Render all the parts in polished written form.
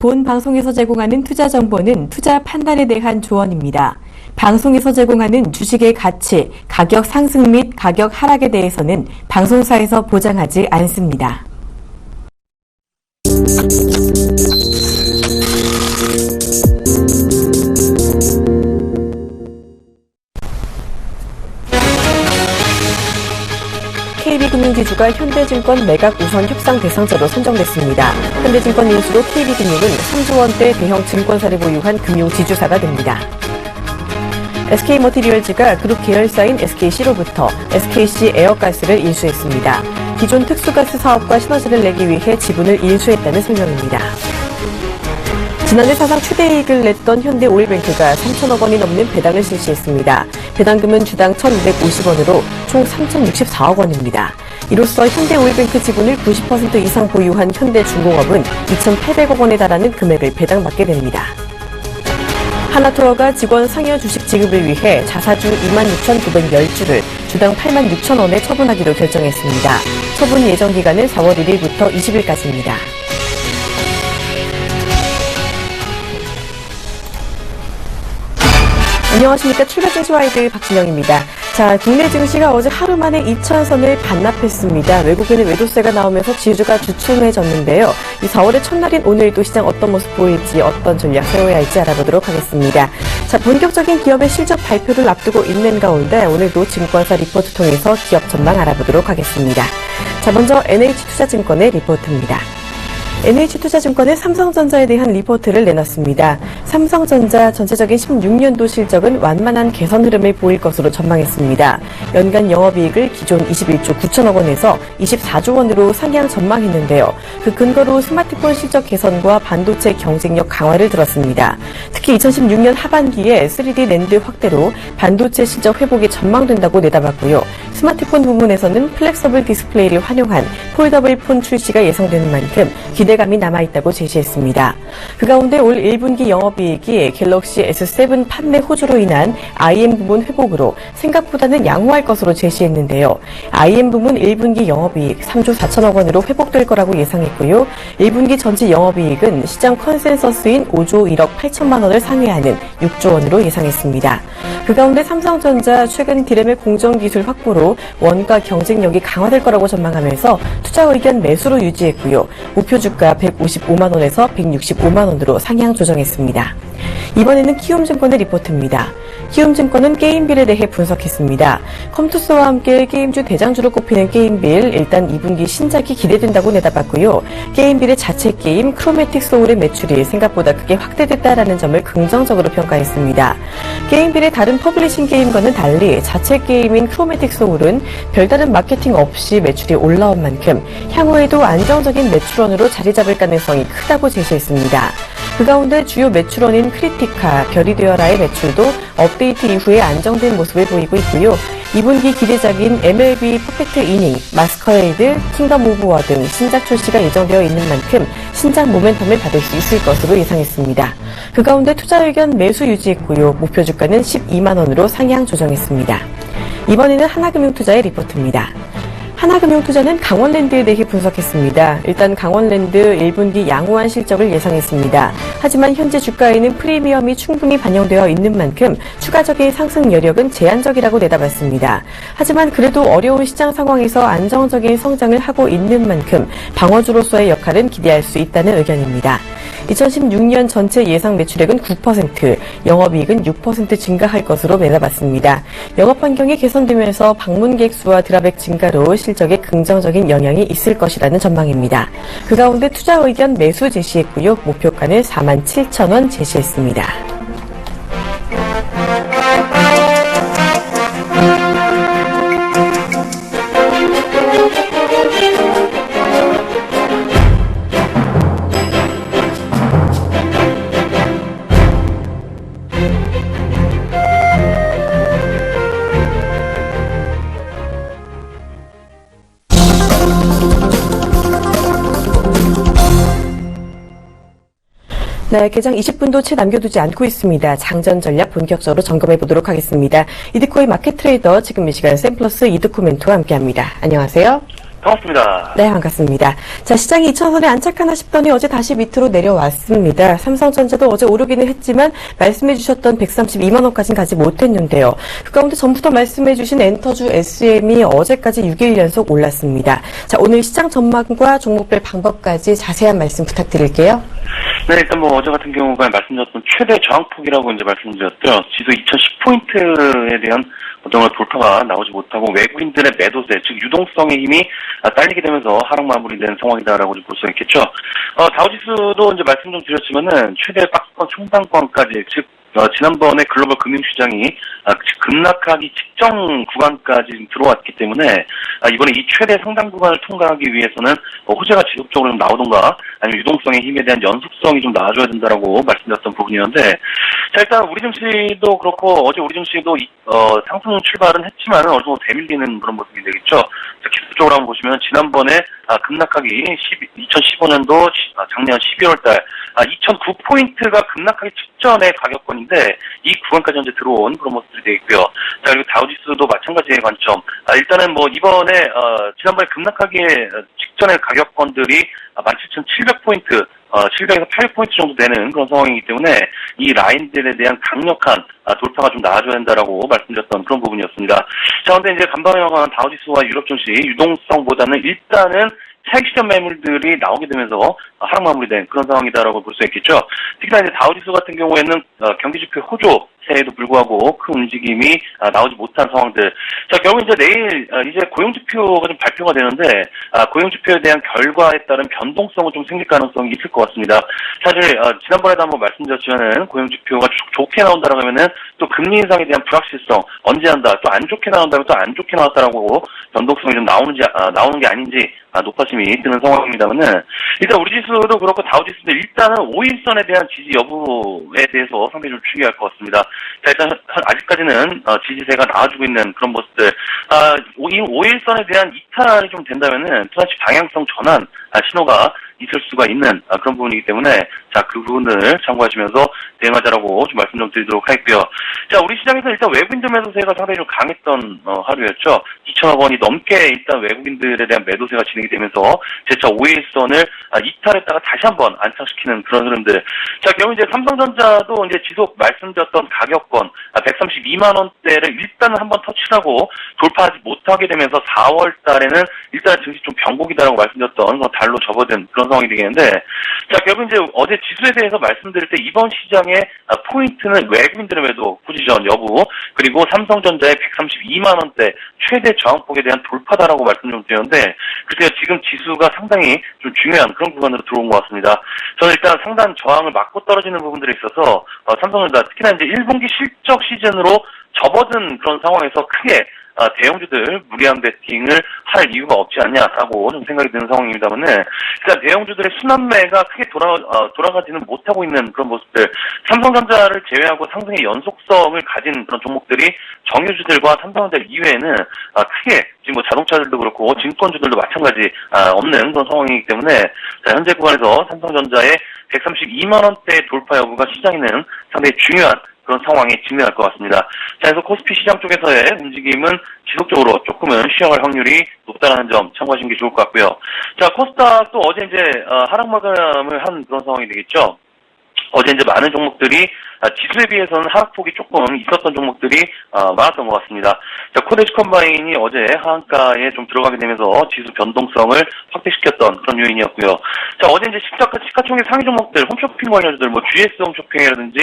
본 방송에서 제공하는 투자 정보는 투자 판단에 대한 조언입니다. 방송에서 제공하는 주식의 가치, 가격 상승 및 가격 하락에 대해서는 방송사에서 보장하지 않습니다. KB금융지주가 현대증권 매각 우선 협상 대상자로 선정됐습니다. 현대증권 인수로 KB금융은 3조 원대 대형 증권사를 보유한 금융지주사가 됩니다. SK머티리얼즈가 그룹 계열사인 SKC로부터 SKC 에어가스를 인수했습니다. 기존 특수가스 사업과 시너지를 내기 위해 지분을 인수했다는 설명입니다. 지난해 사상 최대이익을 냈던 현대오일뱅크가 3천억 원이 넘는 배당을 실시했습니다. 배당금은 주당 1,250원으로 총 3,064억 원입니다. 이로써 현대오일뱅크 지분을 90% 이상 보유한 현대중공업은 2,800억 원에 달하는 금액을 배당받게 됩니다. 하나투어가 직원 상여 주식 지급을 위해 자사주 26,910주를 주당 86,000원에 처분하기로 결정했습니다. 처분 예정 기간은 4월 1일부터 20일까지입니다. 안녕하십니까. 출발증시와이드 박진영입니다. 자, 국내 증시가 어제 하루 만에 2,000선을 반납했습니다. 외국인의 매도세가 나오면서 지수가 주춤해졌는데요. 이 4월의 첫날인 오늘도 시장 어떤 모습 보일지, 어떤 전략 세워야 할지 알아보도록 하겠습니다. 자, 본격적인 기업의 실적 발표를 앞두고 있는 가운데 오늘도 증권사 리포트 통해서 기업 전망 알아보도록 하겠습니다. 자, 먼저 NH투자증권의 리포트입니다. NH투자증권은 삼성전자에 대한 리포트를 내놨습니다. 삼성전자 전체적인 16년도 실적은 완만한 개선 흐름을 보일 것으로 전망했습니다. 연간 영업이익을 기존 21조 9천억 원에서 24조 원으로 상향 전망했는데요. 그 근거로 스마트폰 실적 개선과 반도체 경쟁력 강화를 들었습니다. 특히 2016년 하반기에 3D 낸드 확대로 반도체 실적 회복이 전망된다고 내다봤고요. 스마트폰 부문에서는 플렉서블 디스플레이를 활용한 폴더블 폰 출시가 예상되는 만큼 기대감이 남아있다고 제시했습니다. 그 가운데 올 1분기 영업이익이 갤럭시 S7 판매 호조로 인한 IM 부문 회복으로 생각보다는 양호할 것으로 제시했는데요. IM 부문 1분기 영업이익 3조 4천억 원으로 회복될 거라고 예상했고요. 1분기 전체 영업이익은 시장 컨센서스인 5조 1억 8천만 원을 상회하는 6조 원으로 예상했습니다. 그 가운데 삼성전자 최근 디램의 공정기술 확보로 원가 경쟁력이 강화될 거라고 전망하면서 투자 의견 매수로 유지했고요. 목표 주가 155만 원에서 165만 원으로 상향 조정했습니다. 이번에는 키움증권의 리포트입니다. 키움증권은 게임빌에 대해 분석했습니다. 컴투스와 함께 게임주 대장주로 꼽히는 게임빌, 일단 2분기 신작이 기대된다고 내다봤고요. 게임빌의 자체 게임 크로매틱 소울의 매출이 생각보다 크게 확대됐다라는 점을 긍정적으로 평가했습니다. 게임빌의 다른 퍼블리싱 게임과는 달리 자체 게임인 크로매틱 소울은 별다른 마케팅 없이 매출이 올라온 만큼 향후에도 안정적인 매출원으로 자리 잡을 가능성이 크다고 제시했습니다. 그 가운데 주요 매출원인 크리티카, 별이 되어라의 매출도 업데이트 이후에 안정된 모습을 보이고 있고요. 2분기 기대작인 MLB 퍼펙트 이닝, 마스커레이드, 킹덤 오브 워 등 신작 출시가 예정되어 있는 만큼 신작 모멘텀을 받을 수 있을 것으로 예상했습니다. 그 가운데 투자 의견 매수 유지했고요. 목표 주가는 12만 원으로 상향 조정했습니다. 이번에는 하나금융투자의 리포트입니다. 하나금융투자는 강원랜드에 대해 분석했습니다. 일단 강원랜드 1분기 양호한 실적을 예상했습니다. 하지만 현재 주가에는 프리미엄이 충분히 반영되어 있는 만큼 추가적인 상승 여력은 제한적이라고 내다봤습니다. 하지만 그래도 어려운 시장 상황에서 안정적인 성장을 하고 있는 만큼 방어주로서의 역할은 기대할 수 있다는 의견입니다. 2016년 전체 예상 매출액은 9%, 영업이익은 6% 증가할 것으로 내다봤습니다. 영업 환경이 개선되면서 방문객 수와 드랍액 증가로 실적에 긍정적인 영향이 있을 것이라는 전망입니다. 그 가운데 투자 의견 매수 제시했고요. 목표가는 47,000원 제시했습니다. 네, 개장 20분도 채 남겨두지 않고 있습니다. 장전 전략 본격적으로 점검해 보도록 하겠습니다. 이드코의 마켓 트레이더 지금 이 시간 샘플러스 이드코 멘토와 함께합니다. 안녕하세요. 반갑습니다. 네, 반갑습니다. 자, 시장이 2,000선에 안착하나 싶더니 어제 다시 밑으로 내려왔습니다. 삼성전자도 어제 오르기는 했지만 말씀해 주셨던 132만 원까지는 가지 못했는데요. 그 가운데 전부터 말씀해 주신 엔터주 SM이 어제까지 6일 연속 올랐습니다. 자, 오늘 시장 전망과 종목별 방법까지 자세한 말씀 부탁드릴게요. 네, 일단 어제 같은 경우가 말씀드렸던 최대 저항폭이라고 이제 말씀드렸죠. 지수 2010포인트에 대한 어떤 돌파가 나오지 못하고 외국인들의 매도세, 즉 유동성의 힘이 딸리게 되면서 하락 마무리된 상황이다라고 볼 수 있겠죠. 다우지수도 이제 말씀 좀 드렸지만은 최대 박스권 총단권까지, 즉 지난번에 글로벌 금융시장이 급락하기 직전 구간까지 들어왔기 때문에 이번에 이 최대 상당 구간을 통과하기 위해서는 호재가 지속적으로 좀 나오던가 아니면 유동성의 힘에 대한 연속성이 좀 나와줘야 된다라고 말씀드렸던 부분이었는데, 자, 일단 우리 증시도 그렇고 어제 우리 증시도 상승 출발은 했지만 어느 정도 대밀리는 그런 모습이 되겠죠. 기술적으로 한번 보시면 지난번에 급락하기 2015년도 작년 12월달 2009포인트가 급락하기 직전의 가격권인데 이 구간까지 현재 들어온 그런 모습들이 되겠고요. 자, 그리고 다우지수도 마찬가지의 관점. 일단은 이번에 지난번에 급락하기 직전의 가격권들이 17,700포인트, 700에서 800포인트 정도 되는 그런 상황이기 때문에 이 라인들에 대한 강력한 돌파가 좀 나와줘야 된다라고 말씀드렸던 그런 부분이었습니다. 자, 근데 이제 간밤에 나간 다우지수와 유럽 증시 유동성보다는 일단은 차익 실현 매물들이 나오게 되면서 하락 마무리된 그런 상황이다라고 볼 수 있겠죠. 특히나 이제 다우지수 같은 경우에는 경기지표 호조세에도 불구하고 큰 움직임이 나오지 못한 상황들. 자, 결국 이제 내일 이제 고용지표가 좀 발표가 되는데 고용지표에 대한 결과에 따른 변동성은 좀 생길 가능성이 있을 것 같습니다. 사실 지난번에도 한번 말씀드렸지만은 고용지표가 좋게 나온다라고 하면은 또 금리 인상에 대한 불확실성 언제 한다, 또 안 좋게 나온다면 또 안 좋게 나왔다라고 변동성이 좀 나오는 게 아닌지 높아심이 드는 상황입니다만은 일단 우리 지수도 그렇고 다우지수도 일단은 5일선에 대한 지지 여부에 대해서 상당히 좀 중요할 것 같습니다. 자, 일단 아직까지는 지지세가 나와주고 있는 그런 모습들. 이 5일선에 대한 이탈이 좀 된다면은 또다시 방향성 전환 신호가 있을 수가 있는 그런 부분이기 때문에 자, 그 부분을 참고하시면서 대응하자라고 좀 말씀 좀 드리도록 하겠고요. 자, 우리 시장에서 일단 외국인들 매도세가 상당히 좀 강했던 하루였죠. 2천억 원이 넘게 일단 외국인들에 대한 매도세가 진행이 되면서 재차 5일선을 이탈했다가 다시 한번 안착시키는 그런 흐름들. 자, 결국 이제 삼성전자도 이제 지속 말씀드렸던 가격권 132만 원대를 일단은 한번 터치하고 돌파하지 못하게 되면서 4월 달에는 일단 증시 좀 변곡이다라고 말씀드렸던 그런 달로 접어든 그런 상황이 되겠는데, 자, 결국 이제 어제 지수에 대해서 말씀드릴 때 이번 시장의 포인트는 외국인들의 매도 포지션 여부, 그리고 삼성전자의 132만 원대 최대 저항폭에 대한 돌파다라고 말씀 좀 드렸는데, 그래서 지금 지수가 상당히 좀 중요한 그런 구간으로 들어온 것 같습니다. 저는 일단 상단 저항을 맞고 떨어지는 부분들에 있어서 삼성전자 특히나 이제 1분기 실적 시즌으로 접어든 그런 상황에서 크게 대형주들 무리한 베팅을 할 이유가 없지 않냐라고 좀 생각이 드는 상황입니다만은 일단 대형주들의 순환매가 크게 돌아가지는 못하고 있는 그런 모습들, 삼성전자를 제외하고 상승의 연속성을 가진 그런 종목들이 정유주들과 삼성전자 이외에는 크게 지금 자동차들도 그렇고 증권주들도 마찬가지 없는 그런 상황이기 때문에 자, 현재 구간에서 삼성전자의 132만 원대 돌파 여부가 시장에는 상당히 중요한 그런 상황에 직면할 것 같습니다. 자, 그래서 코스피 시장 쪽에서의 움직임은 지속적으로 조금은 쉬어갈 확률이 높다는 점 참고하시는 게 좋을 것 같고요. 자, 코스닥도 어제 이제 하락 마감을 한 그런 상황이 되겠죠. 어제 이제 많은 종목들이 지수에 비해서는 하락폭이 조금 있었던 종목들이 많았던 것 같습니다. 자, 코데시 컴바인이 어제 하한가에 좀 들어가게 되면서 지수 변동성을 확대시켰던 그런 요인이었고요. 자, 어제 이제 시가총액 상위 종목들, 홈쇼핑 관련주들, GS 홈쇼핑이라든지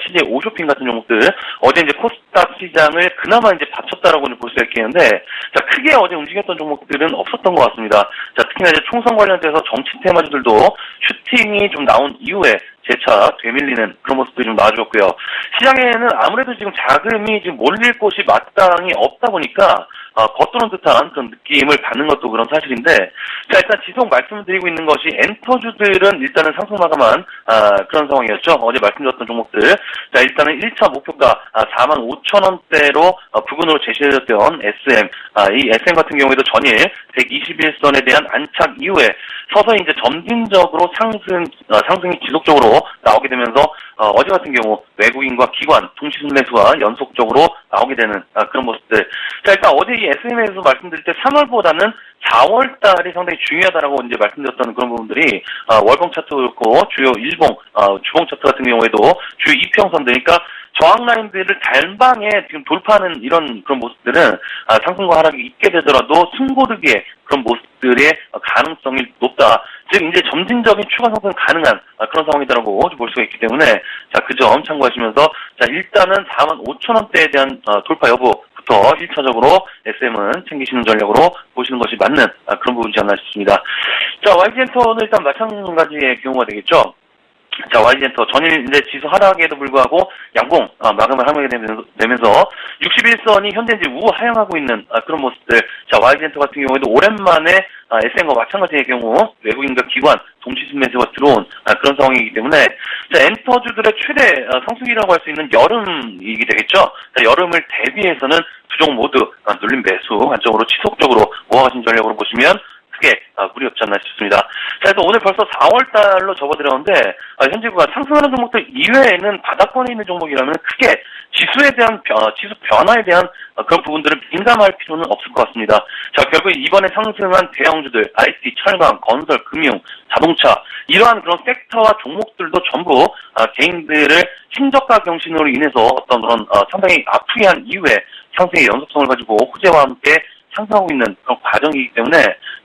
CJ 오쇼핑 같은 종목들, 어제 이제 코스닥 시장을 그나마 이제 받쳤다라고는 볼 수 있겠는데, 자, 크게 어제 움직였던 종목들은 없었던 것 같습니다. 자, 특히나 이제 총선 관련돼서 정치 테마주들도 슈팅이 좀 나온 이후에 재차 되밀리는 그런 모습들이 좀 나와줬고요. 시장에는 아무래도 지금 자금이 지금 몰릴 곳이 마땅히 없다 보니까 겉도는 듯한 그런 느낌을 받는 것도 그런 사실인데, 자, 일단 지속 말씀드리고 있는 것이 엔터주들은 일단은 상승 마감한 그런 상황이었죠. 어제 말씀드렸던 종목들. 자, 일단은 1차 목표가 45,000원대로 부근으로 제시해졌던 SM. 이 SM 같은 경우에도 전일 121선에 대한 안착 이후에 서서히 이제 점진적으로 상승이 지속적으로 나오게 되면서 어제 같은 경우 외국인과 기관 동시순 매수가 연속적으로 나오게 되는 그런 모습들. 자, 일단 어제 이 SM에서 말씀드릴 때 3월보다는 4월 달이 상당히 중요하다라고 이제 말씀드렸던 그런 부분들이, 월봉 차트도 그렇고, 주요 일봉, 주봉 차트 같은 경우에도 주요 이평선들, 그러니까 저항 라인들을 달방에 지금 돌파하는 이런 그런 모습들은, 상승과 하락이 있게 되더라도 승고르기의 그런 모습들의 가능성이 높다. 즉, 이제 점진적인 추가 상승 가능한 그런 상황이다라고 볼 수가 있기 때문에, 자, 그 점 참고하시면서, 자, 일단은 45,000원대에 대한 돌파 여부부터 1차적으로 SM은 챙기시는 전략으로 보시는 것이 맞는 그런 부분이지 않나 싶습니다. 자, YG엔터는 일단 마찬가지의 경우가 되겠죠. 자, YG엔터 전일 이제 지수 하락에도 불구하고 양봉 마감을 하게 되면서 61선이 현재 이제 우하향하고 있는 그런 모습들. 자, YG엔터 같은 경우에도 오랜만에 SM과 마찬가지의 경우 외국인과 기관 동시순 매수가 들어온 그런 상황이기 때문에, 자, 엔터주들의 최대 상승이라고 할 수 있는 여름이게 되겠죠. 자, 여름을 대비해서는 두 종 모두 눌림 매수 안쪽으로 지속적으로 모아가신 전략으로 보시면 크게 무리 없지 않나 싶습니다. 자, 그래서 오늘 벌써 4월달로 접어들었는데, 현재가 상승하는 종목들 이외에는 바닥권에 있는 종목이라면 크게 지수에 대한 지수 변화에 대한 그런 부분들을 민감할 필요는 없을 것 같습니다. 자, 결국 이번에 상승한 대형주들, IT, 철강, 건설, 금융, 자동차, 이러한 그런 섹터와 종목들도 전부 개인들을 신저가 경신으로 인해서 어떤 그런 상당히 아프게 한 이후에 상승의 연속성을 가지고 호재와 함께 상승하고 있는 그런 과정이기 때문에,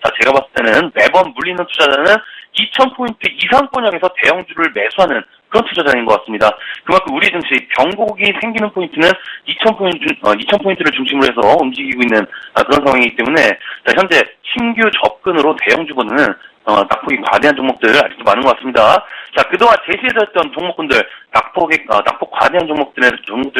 자, 제가 봤을 때는 매번 물리는 투자자는 2,000포인트 이상권역에서 대형주를 매수하는 그런 투자자인 것 같습니다. 그만큼 우리 증시 변곡이 생기는 포인트는 2,000포인트를 중심으로 해서 움직이고 있는 그런 상황이기 때문에, 자, 현재 신규 접근으로 대형주보다는 낙폭이 과대한 종목들 아직도 많은 것 같습니다. 자, 그동안 제시해졌던 종목군들, 낙폭 과대한 종목들에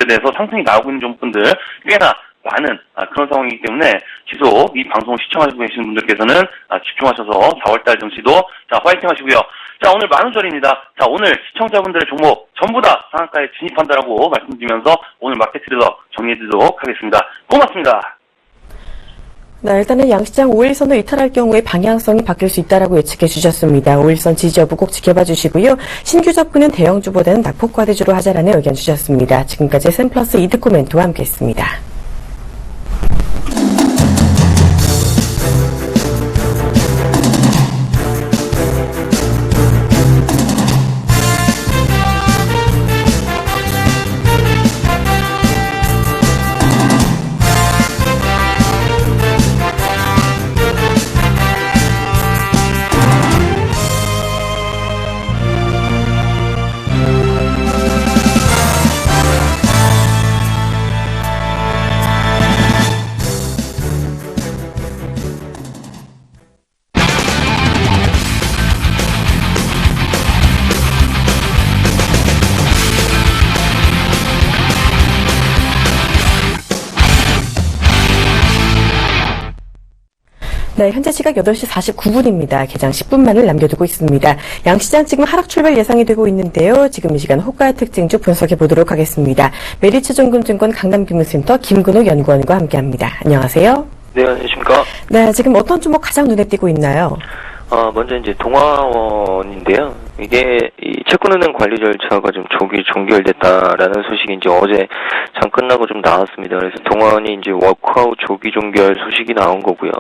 대해서 상승이 나오고 있는 종목군들 꽤나 많은 그런 상황이기 때문에 지속 이 방송을 시청하시고 계시는 분들께서는 집중하셔서 4월달 증시도 자, 화이팅 하시고요. 자, 오늘 만우절입니다. 자, 오늘 시청자분들의 종목 전부 다 상한가에 진입한다라고 말씀드리면서 오늘 마켓 트레이더 정리해드리도록 하겠습니다. 고맙습니다. 네, 일단은 양시장 5일선을 이탈할 경우에 방향성이 바뀔 수 있다라고 예측해 주셨습니다. 5일선 지지 여부 꼭 지켜봐 주시고요. 신규 접근은 대형주보다는 낙폭 과대주로 하자라는 의견 주셨습니다. 지금까지 샘플러스 이득 코멘트와 함께했습니다. 네, 현재 시각 8시 49분입니다. 개장 10분만을 남겨두고 있습니다. 양시장 지금 하락 출발 예상이 되고 있는데요. 지금 이 시간 호가 특징주 분석해 보도록 하겠습니다. 메리츠증권증권 강남금융센터 김근호 연구원과 함께합니다. 안녕하세요. 네, 안녕하십니까. 네, 지금 어떤 종목 가장 눈에 띄고 있나요? 먼저 이제 동아원인데요. 이게 이 채권은행 관리 절차가 좀 조기 종결됐다라는 소식이 이제 어제 장 끝나고 좀 나왔습니다. 그래서 동아원이 이제 워크아웃 조기 종결 소식이 나온 거고요.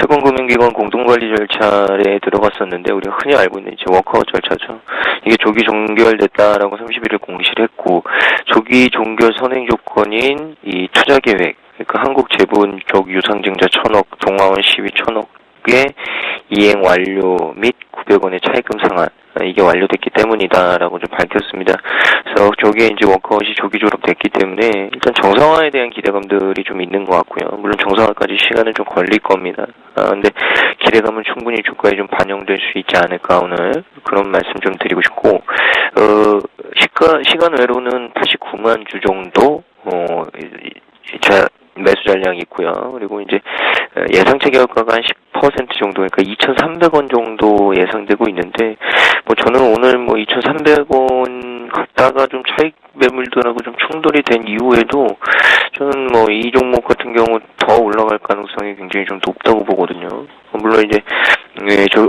채권금융기관 공동관리 절차에 들어갔었는데 우리가 흔히 알고 있는 이제 워크아웃 절차죠. 이게 조기 종결됐다라고 31일 공시를 했고, 조기 종결 선행 조건인 이 투자 계획, 그러니까 한국제분 쪽 유상증자 1,000억, 동아원 시위 1,000억의 이행 완료 및 900원의 차입금 상환, 이게 완료됐기 때문이다라고 좀 밝혔습니다. 그래서 저게 이제 워크아웃이 조기 졸업됐기 때문에 일단 정상화에 대한 기대감들이 좀 있는 것 같고요. 물론 정상화까지 시간은 좀 걸릴 겁니다. 근데 기대감은 충분히 주가에 좀 반영될 수 있지 않을까, 오늘 그런 말씀 좀 드리고 싶고, 시간 외로는 89만 주 정도 매수 잔량이 있고요. 그리고 이제 예상치 결과가 한 10% 정도, 그러니까 2,300원 정도 예상되고 있는데, 뭐 저는 오늘 뭐 2,300원 갔다가 좀 차익 매물들하고 좀 충돌이 된 이후에도 저는 뭐 이 종목 같은 경우 더 올라갈 가능성이 굉장히 좀 높다고 보거든요. 물론 이제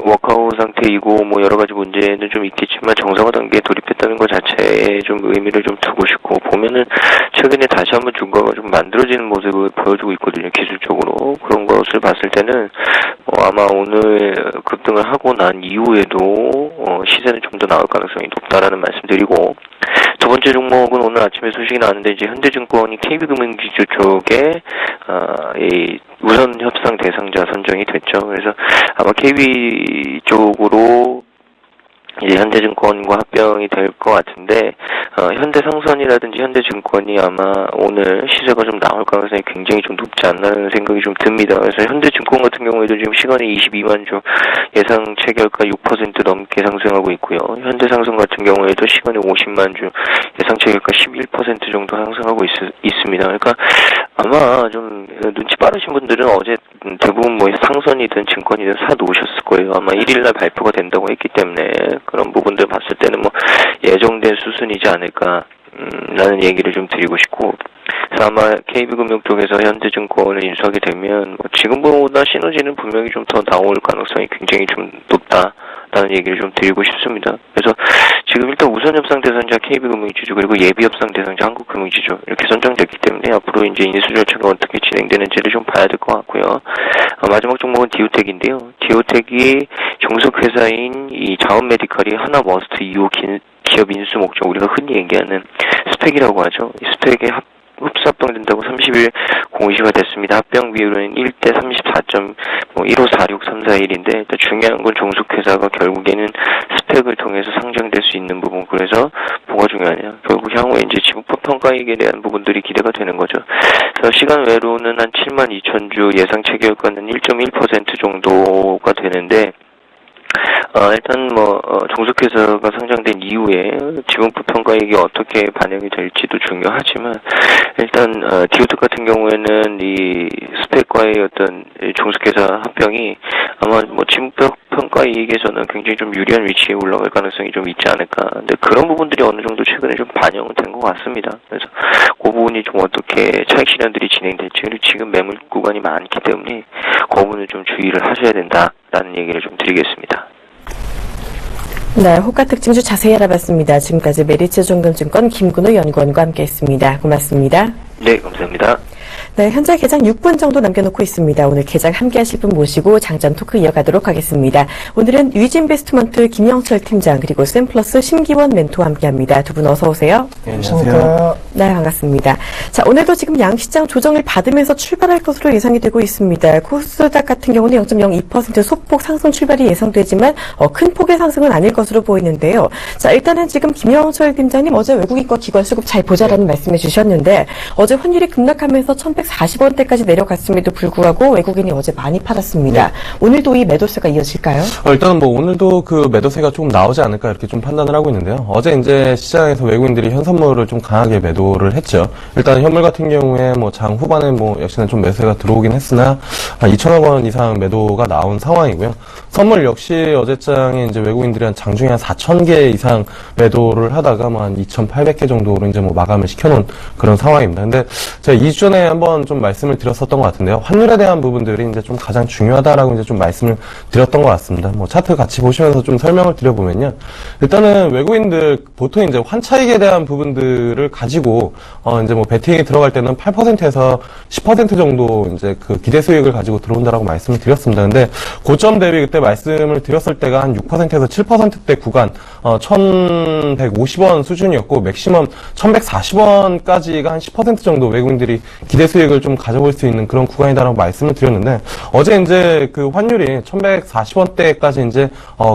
워크아웃 상태이고 뭐 여러 가지 문제는 좀 있겠지만 정상화 단계에 돌입했다는 것 자체에 좀 좀 의미를 좀 두고 싶고, 보면은 최근에 다시 한번 중과가 좀 만들어지는 모습을 보여주고 있거든요, 기술적으로. 그런 것을 봤을 때는 아마 오늘 급등을 하고 난 이후에도 시세는 좀 더 나올 가능성이 높다라는 말씀드리고, 두 번째 종목은 오늘 아침에 소식이 나왔는데, 이제 현대증권이 KB금융지주 쪽에 이 우선 협상 대상자 선정이 됐죠. 그래서 아마 KB 쪽으로 이제 현대증권과 합병이 될 것 같은데, 현대상선이라든지 현대증권이 아마 오늘 시세가 좀 나올 가능성이 굉장히 좀 높지 않나는 생각이 좀 듭니다. 그래서 현대증권 같은 경우에도 지금 시간에 22만 주 예상 체결가 6% 넘게 상승하고 있고요. 현대상선 같은 경우에도 시간에 50만 주 예상 체결가 11% 정도 상승하고 있습니다. 그러니까 아마 좀 눈치 빠르신 분들은 어제 대부분 뭐 상선이든 증권이든 사 놓으셨을 거예요. 아마 1일날 발표가 된다고 했기 때문에 그런 부분들 봤을 때는 뭐 예정된 수순이지 않을까 라는 얘기를 좀 드리고 싶고, 그래서 아마 KB금융 쪽에서 현대증권을 인수하게 되면 지금보다 시너지는 분명히 좀 더 나올 가능성이 굉장히 좀 높다라는 얘기를 좀 드리고 싶습니다. 그래서 지금 일단 우선 협상 대상자 KB금융지주, 그리고 예비 협상 대상자 한국금융지주 이렇게 선정됐기 때문에 앞으로 이제 인수 절차가 어떻게 진행되는지를 좀 봐야 될 것 같고요. 마지막 종목은 디오텍인데요. 디오텍이 종속회사인 이 자원메디칼이 하나머스트 2호 기업 인수 목적, 우리가 흔히 얘기하는 스펙이라고 하죠. 이 스펙에 흡수 합병된다고 30일 공시가 됐습니다. 합병 비율은 1대 34.1546341인데, 일단 중요한 건 종속회사가 결국에는 스펙을 통해서 상장될 수 있는 부분, 그래서 뭐가 중요하냐, 결국 향후에 이제 지분법 평가액에 대한 부분들이 기대가 되는 거죠. 그래서 시간 외로는 한 72,000주, 예상 체결가는 1.1% 정도가 되는데, 일단 종속회사가 상장된 이후에 지분법 평가액이 어떻게 반영이 될지도 중요하지만, 일단 디오텍 같은 경우에는 이 스펙과의 어떤 종속회사 합병이 아마 지분법 평가액에서는 굉장히 좀 유리한 위치에 올라갈 가능성이 좀 있지 않을까. 근데 그런 부분들이 어느 정도 최근에 좀 반영은 된 것 같습니다. 그래서 그 부분이 좀 어떻게 차익 실현들이 진행될지, 그리고 지금 매물 구간이 많기 때문에 그 부분을 좀 주의를 하셔야 된다라는 얘기를 좀 드리겠습니다. 네, 호가 특징주 자세히 알아봤습니다. 지금까지 메리츠증권증권 김근호 연구원과 함께했습니다. 고맙습니다. 네, 감사합니다. 네, 현재 개장 6분 정도 남겨놓고 있습니다. 오늘 개장 함께 하실 분 모시고 장점 토크 이어가도록 하겠습니다. 오늘은 위즈인베스트먼트 김영철 팀장, 그리고 샘플러스 심기원 멘토와 함께합니다. 두 분 어서 오세요. 네, 안녕하세요. 네, 반갑습니다. 자, 오늘도 지금 양시장 조정을 받으면서 출발할 것으로 예상이 되고 있습니다. 코스닥 같은 경우는 0.02% 소폭 상승 출발이 예상되지만 큰 폭의 상승은 아닐 것으로 보이는데요. 자, 일단은 지금 김영철 팀장님 어제 외국인과 기관 수급 잘 보자라는 말씀해 주셨는데, 어제 환율이 급락하면서 1,140원대까지 내려갔음에도 불구하고 외국인이 어제 많이 팔았습니다. 오늘도 이 매도세가 이어질까요? 일단은 오늘도 그 매도세가 조금 나오지 않을까 이렇게 좀 판단을 하고 있는데요. 어제 이제 시장에서 외국인들이 현선물을 좀 강하게 매도를 했죠. 일단 현물 같은 경우에 장 후반에 역시나 좀 매수세가 들어오긴 했으나 한 2천억 원 이상 매도가 나온 상황이고요. 선물 역시 어제장에 이제 외국인들이 한 장중에 한 4,000개 이상 매도를 하다가 한 2,800개 정도로 이제 마감을 시켜놓은 그런 상황입니다. 근데 제가 2주 전에 한번 좀 말씀을 드렸었던 것 같은데요. 환율에 대한 부분들이 이제 좀 가장 중요하다라고 이제 좀 말씀을 드렸던 것 같습니다. 차트 같이 보시면서 좀 설명을 드려보면요. 일단은 외국인들 보통 이제 환차익에 대한 부분들을 가지고 이제 베팅에 들어갈 때는 8%에서 10% 정도 이제 그 기대 수익을 가지고 들어온다라고 말씀을 드렸습니다. 근데 고점 대비 그때 말씀을 드렸을 때가 한 6%에서 7%대 구간 1,150원 수준이었고, 맥시멈 1,140원까지가 한 10% 정도 외국인들이 기대 수익을 좀 가져볼 수 있는 그런 구간이다라고 말씀을 드렸는데, 어제 이제 그 환율이 1,140원대까지 이제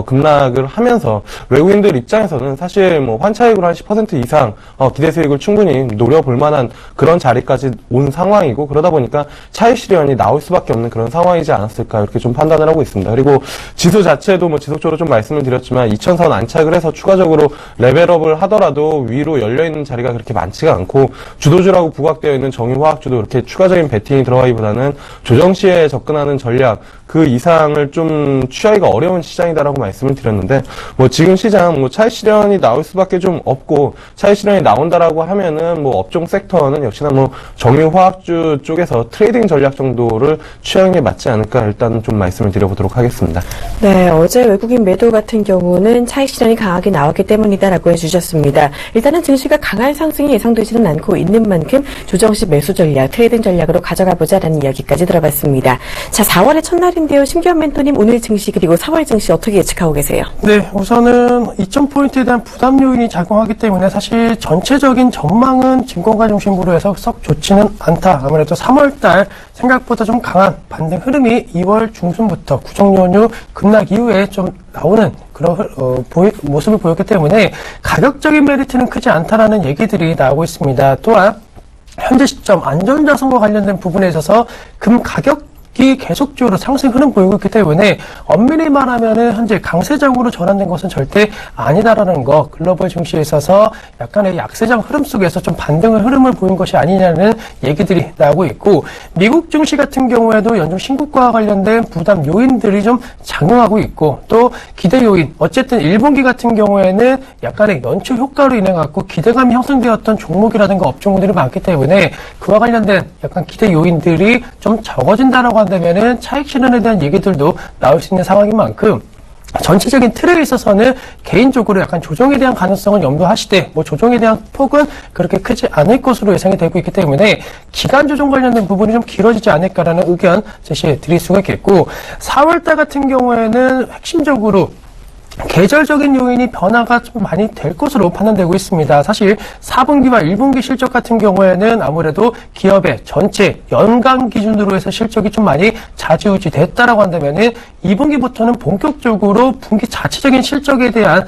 급락을 하면서 외국인들 입장에서는 사실 환차익으로 한 10% 이상 기대 수익을 충분히 노려볼 만한 그런 자리까지 온 상황이고, 그러다 보니까 차익 실현이 나올 수밖에 없는 그런 상황이지 않았을까 이렇게 좀 판단을 하고 있습니다. 그리고 지수 자체도 지속적으로 좀 말씀을 드렸지만 2,000선 안착을 해서 추가적으로 레벨업을 하더라도 위로 열려있는 자리가 그렇게 많지가 않고, 주도주라고 부각되어 있는 정유화학주도 이렇게 추가적인 베팅이 들어가기보다는 조정 시에 접근하는 전략, 그 이상을 좀 취하기가 어려운 시장이다라고 말씀을 드렸는데, 뭐 지금 시장 뭐 차익 실현이 나올 수밖에 좀 없고, 차익 실현이 나온다라고 하면은 뭐 업종 섹터는 역시나 뭐 정유화학주 쪽에서 트레이딩 전략 정도를 취하는 게 맞지 않을까, 일단 좀 말씀을 드려보도록 하겠습니다. 네, 어제 외국인 매도 같은 경우는 차익 실현이 강하게 나왔기 때문이다라고 해주셨습니다. 일단은 증시가 강한 상승이 예상되지는 않고 있는 만큼 조정식 매수 전략, 트레이딩 전략으로 가져가 보자라는 이야기까지 들어봤습니다. 자, 4월의 첫날인데요. 심기현 멘토님, 오늘 증시 그리고 4월 증시 어떻게 예측하고 계세요? 네, 우선은 2,000포인트에 대한 부담 요인이 작용하기 때문에 사실 전체적인 전망은 증권가 중심으로 해서 썩 좋지는 않다. 아무래도 3월달 생각보다 좀 강한 반등 흐름이 2월 중순부터 구정연휴 급락 이후에 좀 나오는 그런 모습을 보였기 때문에 가격적인 메리트는 크지 않다라는 얘기들이 나오고 있습니다. 또한 현재 시점 안전자산과 관련된 부분에 있어서 금 가격이 계속적으로 상승 흐름 보이고 있기 때문에 엄밀히 말하면은 현재 강세장으로 전환된 것은 절대 아니다라는 거, 글로벌 증시에 있어서 약간의 약세장 흐름 속에서 좀 반등의 흐름을 보인 것이 아니냐는 얘기들이 나오고 있고, 미국 증시 같은 경우에도 연중 신고가와 관련된 부담 요인들이 좀 작용하고 있고, 또 기대 요인, 어쨌든 1분기 같은 경우에는 약간의 연초 효과로 인해 갖고 기대감이 형성되었던 종목이라든가 업종들이 많기 때문에 그와 관련된 약간 기대 요인들이 좀 적어진다라고 한다면은 차익 실현에 대한 얘기들도 나올 수 있는 상황인 만큼, 전체적인 틀에 있어서는 개인적으로 약간 조정에 대한 가능성은 염두하시되, 뭐 조정에 대한 폭은 그렇게 크지 않을 것으로 예상이 되고 있기 때문에 기간 조정 관련된 부분이 좀 길어지지 않을까라는 의견 제시해 드릴 수가 있겠고, 4월달 같은 경우에는 핵심적으로 계절적인 요인이 변화가 좀 많이 될 것으로 판단되고 있습니다. 사실 4분기와 1분기 실적 같은 경우에는 아무래도 기업의 전체 연간 기준으로 해서 실적이 좀 많이 좌지우지 됐다라고 한다면은 2분기부터는 본격적으로 분기 자체적인 실적에 대한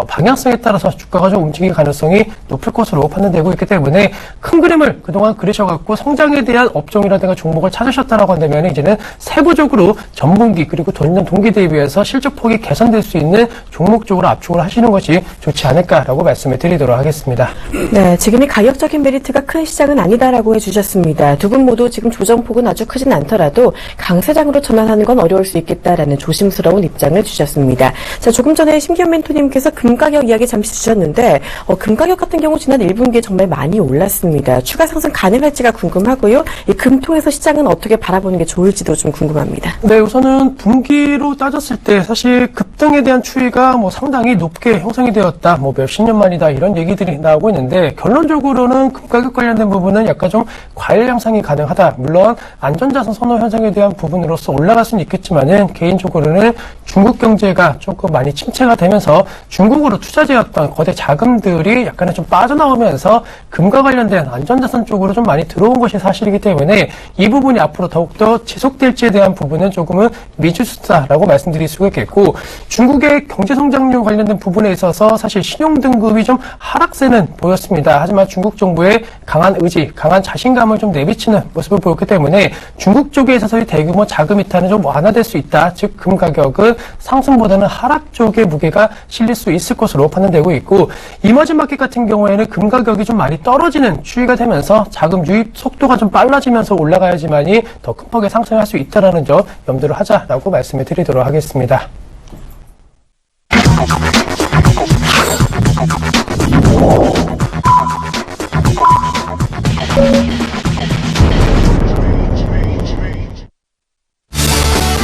방향성에 따라서 주가가 좀 움직일 가능성이 높을 것으로 판단되고 있기 때문에 큰 그림을 그동안 그리셔갖고 성장에 대한 업종이라든가 종목을 찾으셨다라고 한다면 이제는 세부적으로 전분기 그리고 전년 동기 대비해서 실적 폭이 개선될 수 있는 종목 쪽으로 압축을 하시는 것이 좋지 않을까라고 말씀을 드리도록 하겠습니다. 네, 지금이 가격적인 메리트가 큰 시장은 아니다라고 해주셨습니다. 두 분 모두 지금 조정폭은 아주 크진 않더라도 강세장으로 전환하는 건 어려울 수 있겠다라는 조심스러운 입장을 주셨습니다. 자, 조금 전에 심기현 멘토님께서 금가격 이야기 잠시 주셨는데 금가격 같은 경우 지난 1분기에 정말 많이 올랐습니다. 추가 상승 가능할지가 궁금하고요. 이 금 통해서 시장은 어떻게 바라보는 게 좋을지도 좀 궁금합니다. 네, 우선은 분기로 따졌을 때 사실 급등에 대한 추이가 뭐 상당히 높게 형성이 되었다, 뭐 몇십 년 만이다 이런 얘기들이 나오고 있는데, 결론적으로는 금가격 관련된 부분은 약간 좀 과열 양상이 가능하다. 물론 안전자산 선호 현상에 대한 부분으로서 올라갈 수는 있겠지만은 개인적으로는 중국 경제가 조금 많이 침체가 되면서 중국으로 투자되었던 거대 자금들이 약간은 좀 빠져나오면서 금과 관련된 안전자산 쪽으로 좀 많이 들어온 것이 사실이기 때문에 이 부분이 앞으로 더욱더 지속될지에 대한 부분은 조금은 미지수다라고 말씀드릴 수가 있겠고, 중국의 경제성장률 관련된 부분에 있어서 사실 신용등급이 좀 하락세는 보였습니다. 하지만 중국 정부의 강한 의지, 강한 자신감을 좀 내비치는 모습을 보였기 때문에 중국 쪽에 있어서의 대규모 자금 이탈은 좀 완화될 수 있다. 즉 금 가격은 상승보다는 하락 쪽에 무게가 실릴 수 있을 것으로 판단되고 있고, 이머징 마켓 같은 경우에는 금 가격이 좀 많이 떨어지는 추이가 되면서 자금 유입 속도가 좀 빨라지면서 올라가야지만이 더 큰 폭의 상승할 수 있다는 점 염두를 하자라고 말씀을 드리도록 하겠습니다.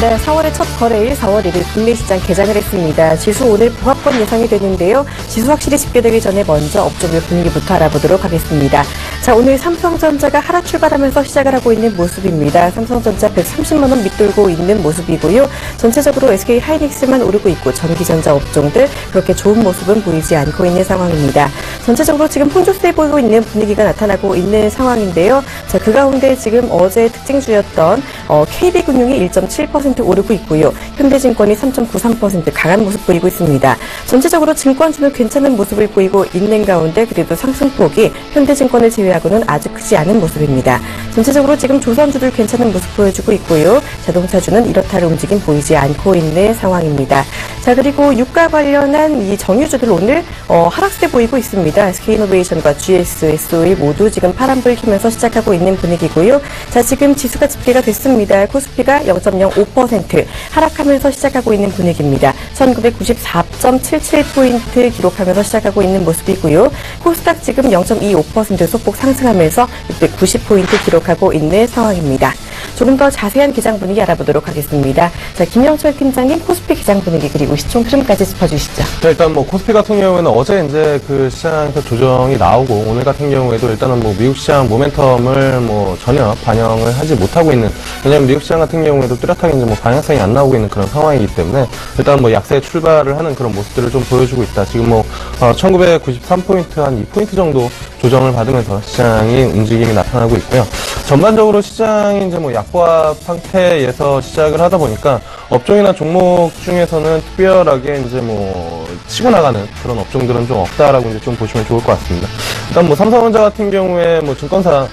네, 4월의 첫 거래일 4월 1일 국내 시장 개장을 했습니다. 지수 오늘 보합권 예상이 되는데요. 지수 확실히 집계되기 전에 먼저 업종별 분위기부터 알아보도록 하겠습니다. 자, 오늘 삼성전자가 하락 출발하면서 시작을 하고 있는 모습입니다. 삼성전자 130만 원 밑돌고 있는 모습이고요. 전체적으로 SK 하이닉스만 오르고 있고 전기전자 업종들 그렇게 좋은 모습은 보이지 않고 있는 상황입니다. 전체적으로 지금 혼조세 보이고 있는 분위기가 나타나고 있는 상황인데요. 자, 그 가운데 지금 어제 특징주였던 KB금융이 1.7% 오르고 있고요. 현대증권이 3.93% 강한 모습 보이고 있습니다. 전체적으로 증권주는 괜찮은 모습을 보이고 있는 가운데 그래도 상승폭이 현대증권을 제외하고 차이라고는 아주 크지 않은 모습입니다. 전체적으로 지금 조선주들 괜찮은 모습 보여주고 있고요. 자동차주는 이렇다 할 움직임 보이지 않고 있는 상황입니다. 자, 그리고 유가 관련한 이 정유주들 오늘 하락세 보이고 있습니다. SK이노베이션과 GS, SOE 모두 지금 파란불 켜면서 시작하고 있는 분위기고요. 자, 지금 지수가 집계가 됐습니다. 코스피가 0.05% 하락하면서 시작하고 있는 분위기입니다. 1994.77포인트 기록하면서 시작하고 있는 모습이고요. 코스닥 지금 0.25% 소폭 상승하면서 690포인트 기록하고 있는 상황입니다. 조금 더 자세한 기장 분위기 알아보도록 하겠습니다. 자, 김영철 팀장님 코스피 기장 분위기 그리고 시총 흐름까지 짚어주시죠. 자, 일단 뭐 코스피 같은 경우에는 어제 이제 그 시장에서 조정이 나오고 오늘 같은 경우에도 일단은 뭐 미국 시장 모멘텀을 뭐 전혀 반영을 하지 못하고 있는, 왜냐면 미국 시장 같은 경우에도 뚜렷하게 이제 뭐 방향성이 안 나오고 있는 그런 상황이기 때문에 일단 뭐 약세 출발을 하는 그런 모습들을 좀 보여주고 있다. 지금 뭐 1993포인트 한 2포인트 정도 조정을 받으면서 시장이 움직임이 나타나고 있고요. 전반적으로 시장이 이제 뭐 약보합 상태에서 시작을 하다 보니까 업종이나 종목 중에서는 특별하게 이제 뭐 치고 나가는 그런 업종들은 좀 없다라고 이제 좀 보시면 좋을 것 같습니다. 일단 뭐 삼성전자 같은 경우에 뭐 증권사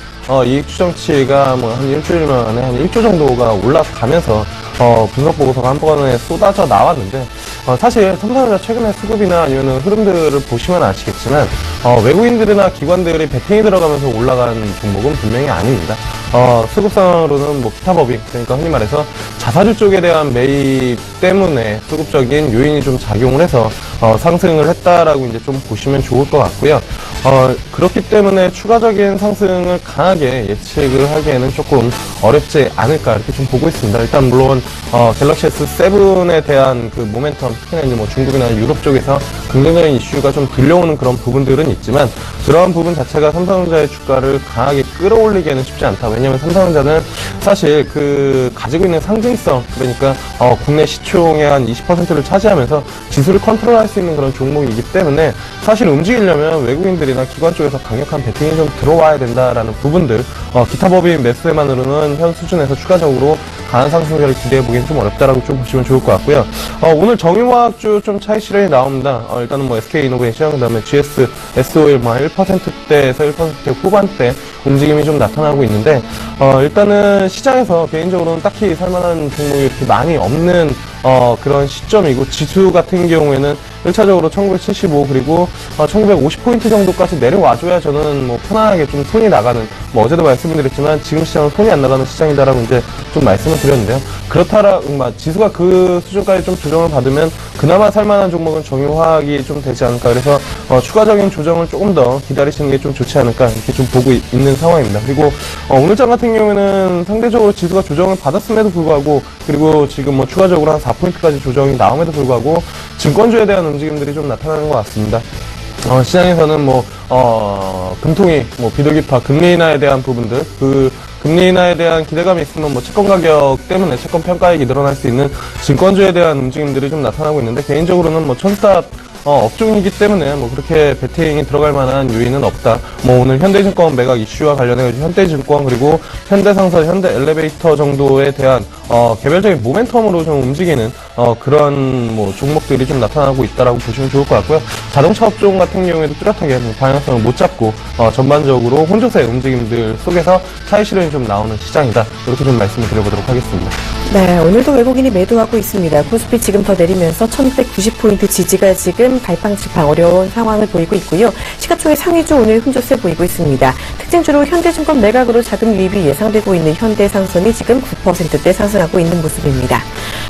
이익 추정치가 뭐 한 일주일 만에 한 1조 정도가 올라가면서 분석 보고서가 한 번에 쏟아져 나왔는데, 사실 삼성전자 최근에 수급이나 아니면 흐름들을 보시면 아시겠지만, 외국인들이나 기관들이 베팅이 들어가면서 올라간 종목은 분명히 아닙니다. 수급상으로는 뭐 기타 법인, 그러니까 흔히 말해서 자사주 쪽에 대한 매입 때문에 수급적인 요인이 좀 작용을 해서 상승을 했다라고 이제 좀 보시면 좋을 것 같고요. 그렇기 때문에 추가적인 상승을 강하게 예측을 하기에는 조금 어렵지 않을까 이렇게 좀 보고 있습니다. 일단 물론 갤럭시 S7에 대한 그 모멘텀, 특히나 이제 뭐 중국이나 유럽 쪽에서 긍정적인 이슈가 좀 들려오는 그런 부분들은 있지만, 그러한 부분 자체가 삼성전자의 주가를 강하게 끌어올리기에는 쉽지 않다. 왜냐하면 삼성전자는 사실 그 가지고 있는 상징성, 그러니까 국내 시총의 한 20%를 차지하면서 지수를 컨트롤할 수 있는 그런 종목이기 때문에 사실 움직이려면 외국인들이나 기관 쪽에서 강력한 베팅이 좀 들어와야 된다라는 부분들, 기타 법인 매수에만으로는 현 수준에서 추가적으로 강한 상승세를 기대해보기는 좀 어렵다라고 좀 보시면 좋을 것 같고요. 오늘 정유화학주 좀 차익 실현이 나옵니다. 일단은 뭐 SK이노베이션, 그 다음에 GS, SOE 뭐 1%대에서 1%대 후반대 움직임이 좀 나타나고 있는데, 일단은 시장에서 개인적으로는 딱히 살만한 종목이 이렇게 많이 없는 그런 시점이고, 지수 같은 경우에는 1차적으로 1975 그리고 1950포인트 정도까지 내려와줘야 저는 뭐 편안하게 좀 손이 나가는, 뭐 어제도 말씀드렸지만 지금 시장은 손이 안 나가는 시장이다라고 이제 좀 말씀을 드렸는데요. 그렇다라 지수가 그 수준까지 좀 조정을 받으면 그나마 살만한 종목은 정유화학이 좀 되지 않을까. 그래서 추가적인 조정을 조금 더 기다리시는 게 좀 좋지 않을까 이렇게 좀 보고 있는 상황입니다. 그리고 오늘장 같은 경우에는 상대적으로 지수가 조정을 받았음에도 불구하고, 그리고 지금 뭐 추가적으로 한 4포인트까지 조정이 나옴에도 불구하고 증권주에 대한 움직임들이 좀 나타나는 것 같습니다. 시장에서는 뭐 금통위, 뭐 비둘기파, 금리 인하에 대한 부분들, 그 금리 인하에 대한 기대감이 있으면 뭐 채권 가격 때문에 채권 평가액이 늘어날 수 있는 증권주에 대한 움직임들이 좀 나타나고 있는데, 개인적으로는 뭐 천스탑 업종이기 때문에 뭐 그렇게 베팅이 들어갈 만한 요인은 없다. 뭐 오늘 현대증권 매각 이슈와 관련해서 현대증권 그리고 현대상선, 현대엘리베이터 정도에 대한 개별적인 모멘텀으로 좀 움직이는 그런 뭐 종목들이 좀 나타나고 있다라고 보시면 좋을 것 같고요. 자동차 업종 같은 경우에도 뚜렷하게 방향성을 못 잡고 전반적으로 혼조세 움직임들 속에서 차익 실현이 좀 나오는 시장이다. 이렇게 좀 말씀을 드려보도록 하겠습니다. 네, 오늘도 외국인이 매도하고 있습니다. 코스피 지금 더 내리면서 1690포인트 지지가 지금 갈팡질팡 어려운 상황을 보이고 있고요. 시가총액 상위주 오늘 흠조세 보이고 있습니다. 특징주로 현대증권 매각으로 자금 유입이 예상되고 있는 현대상선이 지금 9%대 상승하고 있는 모습입니다.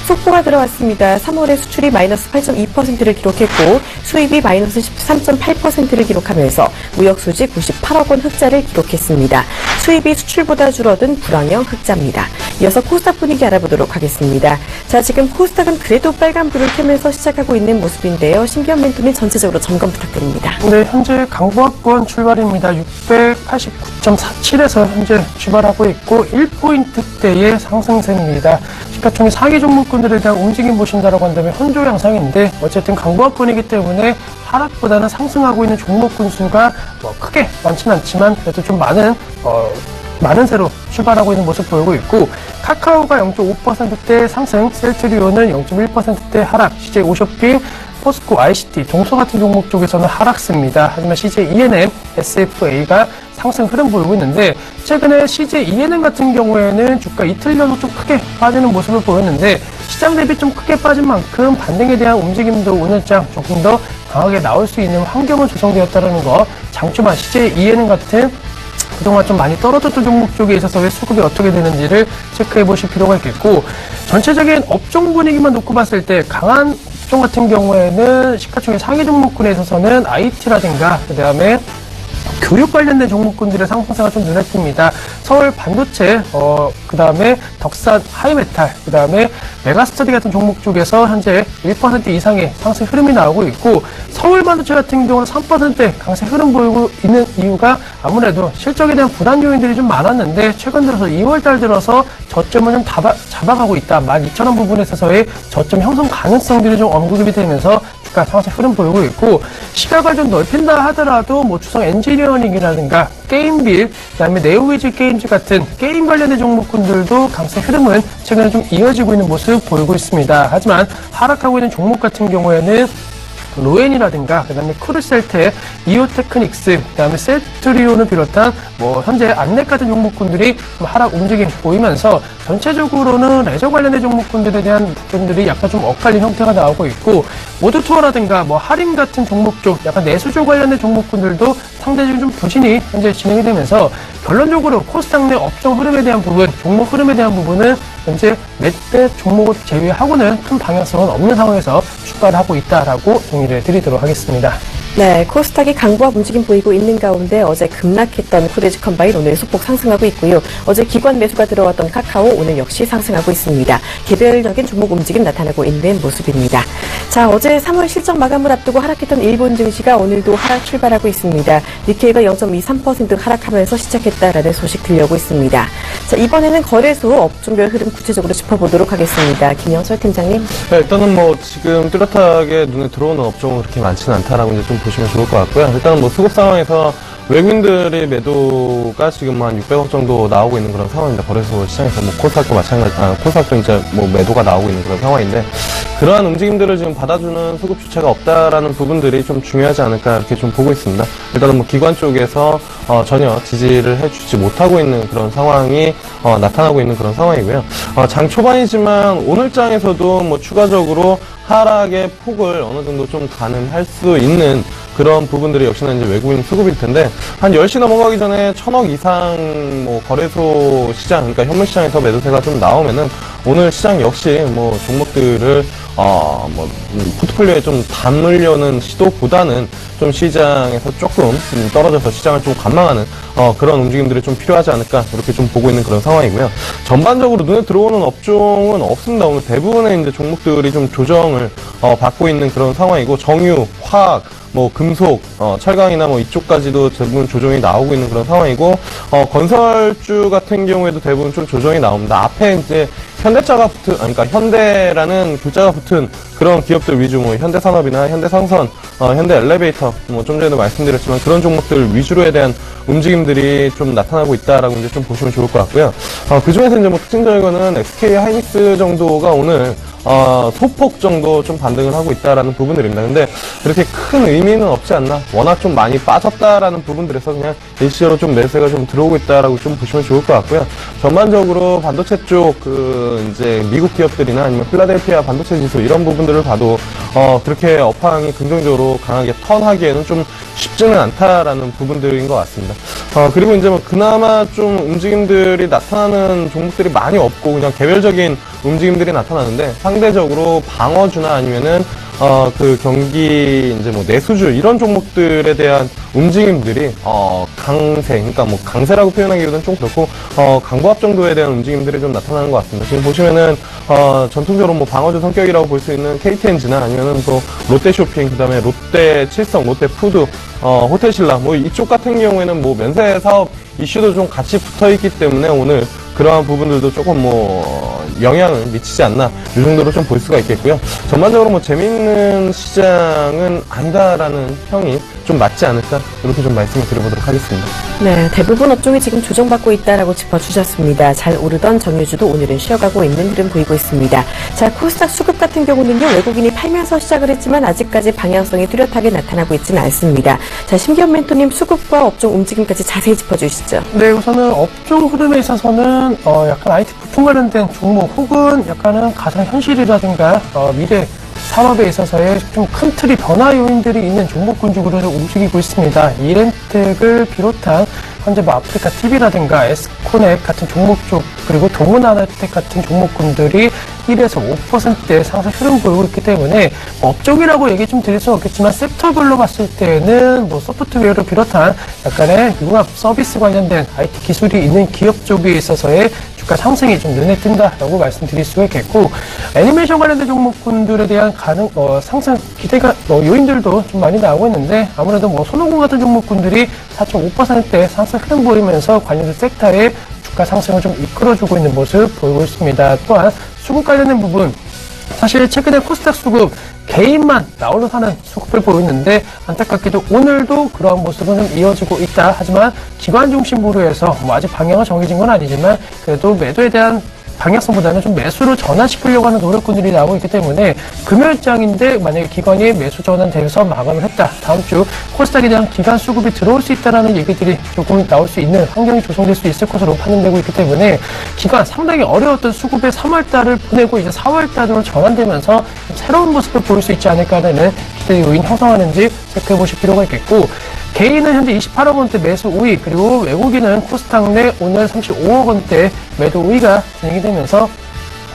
속보가 들어왔습니다. 3월에 수출이 마이너스 8.2%를 기록했고 수입이 마이너스 13.8%를 기록하면서 무역수지 98억 원 흑자를 기록했습니다. 수입이 수출보다 줄어든 불황형 흑자입니다. 이어서 코스닥 분위기 알아보도록 하겠습니다. 자, 지금 코스닥은 그래도 빨간불을 켜면서 시작하고 있는 모습인데요. 신기한 멘토님 전체적으로 점검 부탁드립니다. 네, 현재 강보합권 출발입니다. 689.47에서 현재 출발하고 있고 1포인트대의 상승세입니다. 시가총액 상위 종목군들에 대한 움직임 보신다라고 한다면 현조 양상인데, 어쨌든 강보합권이기 때문에 하락보다는 상승하고 있는 종목군 수가 뭐 크게 많지는 않지만 그래도 좀 많은 세로 출발하고 있는 모습 보이고 있고, 카카오가 0.5%대 상승, 셀트리온은 0.1%대 하락, CJ 오쇼핑 포스코, ICT, 동서 같은 종목 쪽에서는 하락세입니다. 하지만 CJ ENM, SFA가 상승 흐름 보이고 있는데 최근에 CJ ENM 같은 경우에는 주가 이틀 연속 좀 크게 빠지는 모습을 보였는데 시장 대비 좀 크게 빠진 만큼 반등에 대한 움직임도 오늘장 조금 더 강하게 나올 수 있는 환경은 조성되었다는 거, 장초반 CJ ENM 같은 그동안 좀 많이 떨어졌던 종목 쪽에 있어서의 수급이 어떻게 되는지를 체크해 보실 필요가 있겠고, 전체적인 업종 분위기만 놓고 봤을 때 강한 업종 같은 경우에는 시가총액 상위 종목군에 있어서는 IT라든가 그 다음에 교육 관련된 종목군들의 상승세가 좀 눈에 띕니다. 서울 반도체, 그 다음에 덕산 하이메탈, 그 다음에 메가스터디 같은 종목 쪽에서 현재 1% 이상의 상승 흐름이 나오고 있고, 서울 반도체 같은 경우는 3% 강세 흐름 보이고 있는 이유가 아무래도 실적에 대한 부담 요인들이 좀 많았는데 최근 들어서 2월달 들어서 저점을 좀 잡아가고 있다. 12,000원 부분에 있어서의 저점 형성 가능성들이 좀 언급이 되면서 주가 상승 흐름 보이고 있고, 시각을 좀 넓힌다 하더라도 뭐 주성 엔지니어링이라든가 게임빌, 그다음에 네오위즈 게임즈 같은 게임 관련된 종목군들도 강세 흐름은 최근에 좀 이어지고 있는 모습 보이고 있습니다. 하지만 하락하고 있는 종목 같은 경우에는 로엔이라든가 그다음에 크루셀테, 이오테크닉스, 그다음에 셀트리온을 비롯한 뭐 현재 안넥 같은 종목군들이 좀 하락 움직임 보이면서 전체적으로는 레저 관련된 종목군들에 대한 부분들이 약간 좀 엇갈린 형태가 나오고 있고, 모드투어라든가 뭐 할인 같은 종목 쪽 약간 내수조 관련된 종목군들도 상대적으로 좀 부진이 현재 진행이 되면서 결론적으로 코스닥 내 업종 흐름에 대한 부분, 종목 흐름에 대한 부분은 현재 몇 대 종목을 제외하고는 큰 방향성은 없는 상황에서 출발을 하고 있다라고 정리를 드리도록 하겠습니다. 네, 코스닥이 강보합 움직임 보이고 있는 가운데 어제 급락했던 코데지 컴바인 오늘 소폭 상승하고 있고요. 어제 기관 매수가 들어왔던 카카오 오늘 역시 상승하고 있습니다. 개별적인 종목 움직임 나타나고 있는 모습입니다. 자, 어제 3월 실적 마감을 앞두고 하락했던 일본 증시가 오늘도 하락 출발하고 있습니다. 니케이가 0.23% 하락하면서 시작했다라는 소식 들려오고 있습니다. 자, 이번에는 거래소 업종별 흐름 구체적으로 짚어보도록 하겠습니다. 김영철 팀장님. 네, 일단은 뭐 지금 뚜렷하게 눈에 들어오는 업종은 그렇게 많지는 않다라고 이제 좀 보시면 좋을 것 같고요. 일단은 뭐 수급 상황에서 외국인들의 매도가 지금 한 600억 정도 나오고 있는 그런 상황입니다. 거래소 시장에서 뭐 코스닥도 마찬가지, 코스닥도 이제 뭐 매도가 나오고 있는 그런 상황인데, 그러한 움직임들을 지금 받아주는 수급 주체가 없다라는 부분들이 좀 중요하지 않을까 이렇게 좀 보고 있습니다. 일단은 뭐 기관 쪽에서 전혀 지지를 해주지 못하고 있는 그런 상황이 나타나고 있는 그런 상황이고요. 장 초반이지만 오늘 장에서도 뭐 추가적으로 하락의 폭을 어느 정도 좀 가늠할 수 있는 그런 부분들이 역시나 이제 외국인 수급일 텐데, 한 10시 넘어가기 전에 1,000억 이상 뭐 거래소 시장, 그러니까 현물 시장에서 매도세가 좀 나오면은 오늘 시장 역시 뭐 종목들을 포트폴리오에 좀 담으려는 시도보다는 좀 시장에서 조금 떨어져서 시장을 좀 관망하는 그런 움직임들이 좀 필요하지 않을까 이렇게 좀 보고 있는 그런 상황이고요. 전반적으로 눈에 들어오는 업종은 없습니다. 오늘 대부분의 이제 종목들이 좀 조정을 받고 있는 그런 상황이고, 정유, 화학, 뭐 금속, 철강이나 뭐 이쪽까지도 대부분 조정이 나오고 있는 그런 상황이고, 건설주 같은 경우에도 대부분 좀 조정이 나옵니다. 앞에 이제 현대자가 붙은, 그러니까 현대라는 글자가 붙은 그런 기업들 위주, 뭐 현대산업이나 현대상선, 현대엘리베이터, 뭐 좀 전에도 말씀드렸지만 그런 종목들 위주로에 대한 움직임들이 좀 나타나고 있다라고 이제 좀 보시면 좋을 것 같고요. 그 중에서 이제 뭐 특징적인 거는 SK 하이닉스 정도가 오늘 소폭 정도 좀 반등을 하고 있다라는 부분들입니다. 근데 그렇게 큰 의미는 없지 않나. 워낙 좀 많이 빠졌다라는 부분들에서 그냥 일시적으로 좀 매수가 좀 들어오고 있다라고 좀 보시면 좋을 것 같고요. 전반적으로 반도체 쪽 이제 미국 기업들이나 아니면 필라델피아 반도체 지수 이런 부분들을 봐도 그렇게 업황이 긍정적으로 강하게 턴하기에는 좀 쉽지는 않다라는 부분들인 것 같습니다. 그리고 이제 뭐 그나마 좀 움직임들이 나타나는 종목들이 많이 없고 그냥 개별적인 움직임들이 나타나는데, 상대적으로 방어주나 아니면은 그 경기 이제 뭐 내수주 이런 종목들에 대한 움직임들이 강세, 그러니까 뭐 강세라고 표현하기로는 좀 그렇고 강보합 정도에 대한 움직임들이 좀 나타나는 것 같습니다. 지금 보시면은 전통적으로 뭐 방어주 성격이라고 볼 수 있는 KT엔지나 아니면은 또 롯데쇼핑, 그다음에 롯데칠성, 롯데푸드, 호텔신라 뭐 이쪽 같은 경우에는 뭐 면세 사업 이슈도 좀 같이 붙어 있기 때문에 오늘 그러한 부분들도 조금 뭐 영향을 미치지 않나 이 정도로 좀 볼 수가 있겠고요. 전반적으로 뭐 재미있는 시장은 아니다라는 평이 좀 맞지 않을까 이렇게 좀 말씀을 드려보도록 하겠습니다. 네, 대부분 업종이 지금 조정받고 있다라고 짚어주셨습니다. 잘 오르던 정유주도 오늘은 쉬어가고 있는 흐름 보이고 있습니다. 자, 코스닥 수급 같은 경우는요, 외국인이 팔면서 시작을 했지만 아직까지 방향성이 뚜렷하게 나타나고 있지는 않습니다. 자, 심기현 멘토님 수급과 업종 움직임까지 자세히 짚어주시죠. 네, 우선은 업종 흐름에 있어서는 약간 IT 부품 관련된 종목 혹은 약간은 가상현실이라든가 미래 산업에 있어서의 좀 큰 틀이 변화 요인들이 있는 종목군 쪽으로 움직이고 있습니다. 이렌텍을 비롯한 현재 뭐 아프리카 TV라든가 에스코넥 같은 종목 쪽 그리고 동문아나텍 같은 종목군들이 1에서 5%의 상승 흐름 보이고 있기 때문에 업종이라고 얘기 좀 드릴 수는 없겠지만 섹터별로 봤을 때는 뭐 소프트웨어를 비롯한 약간의 융합 서비스 관련된 IT 기술이 있는 기업 쪽에 있어서의 주가 상승이 좀 눈에 띈다라고 말씀드릴 수가 있겠고, 애니메이션 관련된 종목군들에 대한 상승 기대가 요인들도 좀 많이 나오고 있는데, 아무래도 뭐 손오공 같은 종목군들이 4.5%의 상승 흐름 보이면서 관련 섹터의 주가 상승을 좀 이끌어주고 있는 모습 보이고 있습니다. 또한 수급 관련된 부분, 사실 최근에 코스닥 수급 개인만 나홀로 사는 수급을 보이는데 안타깝게도 오늘도 그러한 모습은 좀 이어지고 있다. 하지만 기관 중심으로 해서 뭐 아직 방향은 정해진 건 아니지만 그래도 매도에 대한 방향성보다는 좀 매수로 전환시키려고 하는 노력군들이 나오고 있기 때문에 금요일장인데 만약에 기관이 매수 전환되어서 마감을 했다. 다음 주 코스닥에 대한 기관 수급이 들어올 수 있다는 얘기들이 조금 나올 수 있는 환경이 조성될 수 있을 것으로 판단되고 있기 때문에 기관 상당히 어려웠던 수급의 3월달을 보내고 이제 4월달으로 전환되면서 새로운 모습을 보일 수 있지 않을까라는 기대 요인 형성하는지 체크해 보실 필요가 있겠고, 개인은 현재 28억 원대 매수 우위, 그리고 외국인은 코스닥 내 오늘 35억 원대 매도 우위가 진행이 되면서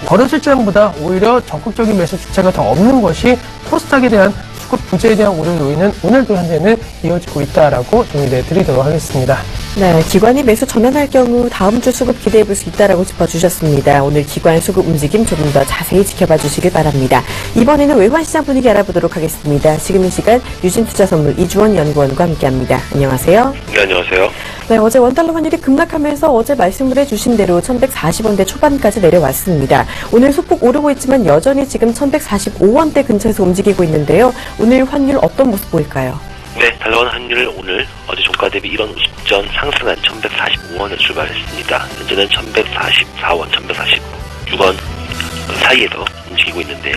거래실장보다 오히려 적극적인 매수 주체가 더 없는 것이 코스닥에 대한 수급 부재에 대한 우려 요인은 오늘도 현재는 이어지고 있다라고 정리해 드리도록 하겠습니다. 네, 기관이 매수 전환할 경우 다음 주 수급 기대해 볼 수 있다라고 짚어주셨습니다. 오늘 기관 수급 움직임 조금 더 자세히 지켜봐 주시길 바랍니다. 이번에는 외환시장 분위기 알아보도록 하겠습니다. 지금 이 시간 유진투자선물 이주원 연구원과 함께합니다. 안녕하세요. 네, 안녕하세요. 네, 어제 원달러 환율이 급락하면서 어제 말씀을 해주신 대로 1140원대 초반까지 내려왔습니다. 오늘 소폭 오르고 있지만 여전히 지금 1145원대 근처에서 움직이고 있는데요. 오늘 환율 어떤 모습 보일까요? 네, 달러원 환율 오늘 어제 종가 대비 1원 50전 상승한 1145원에 출발했습니다. 현재는 1144원, 1146원 사이에서 움직이고 있는데요.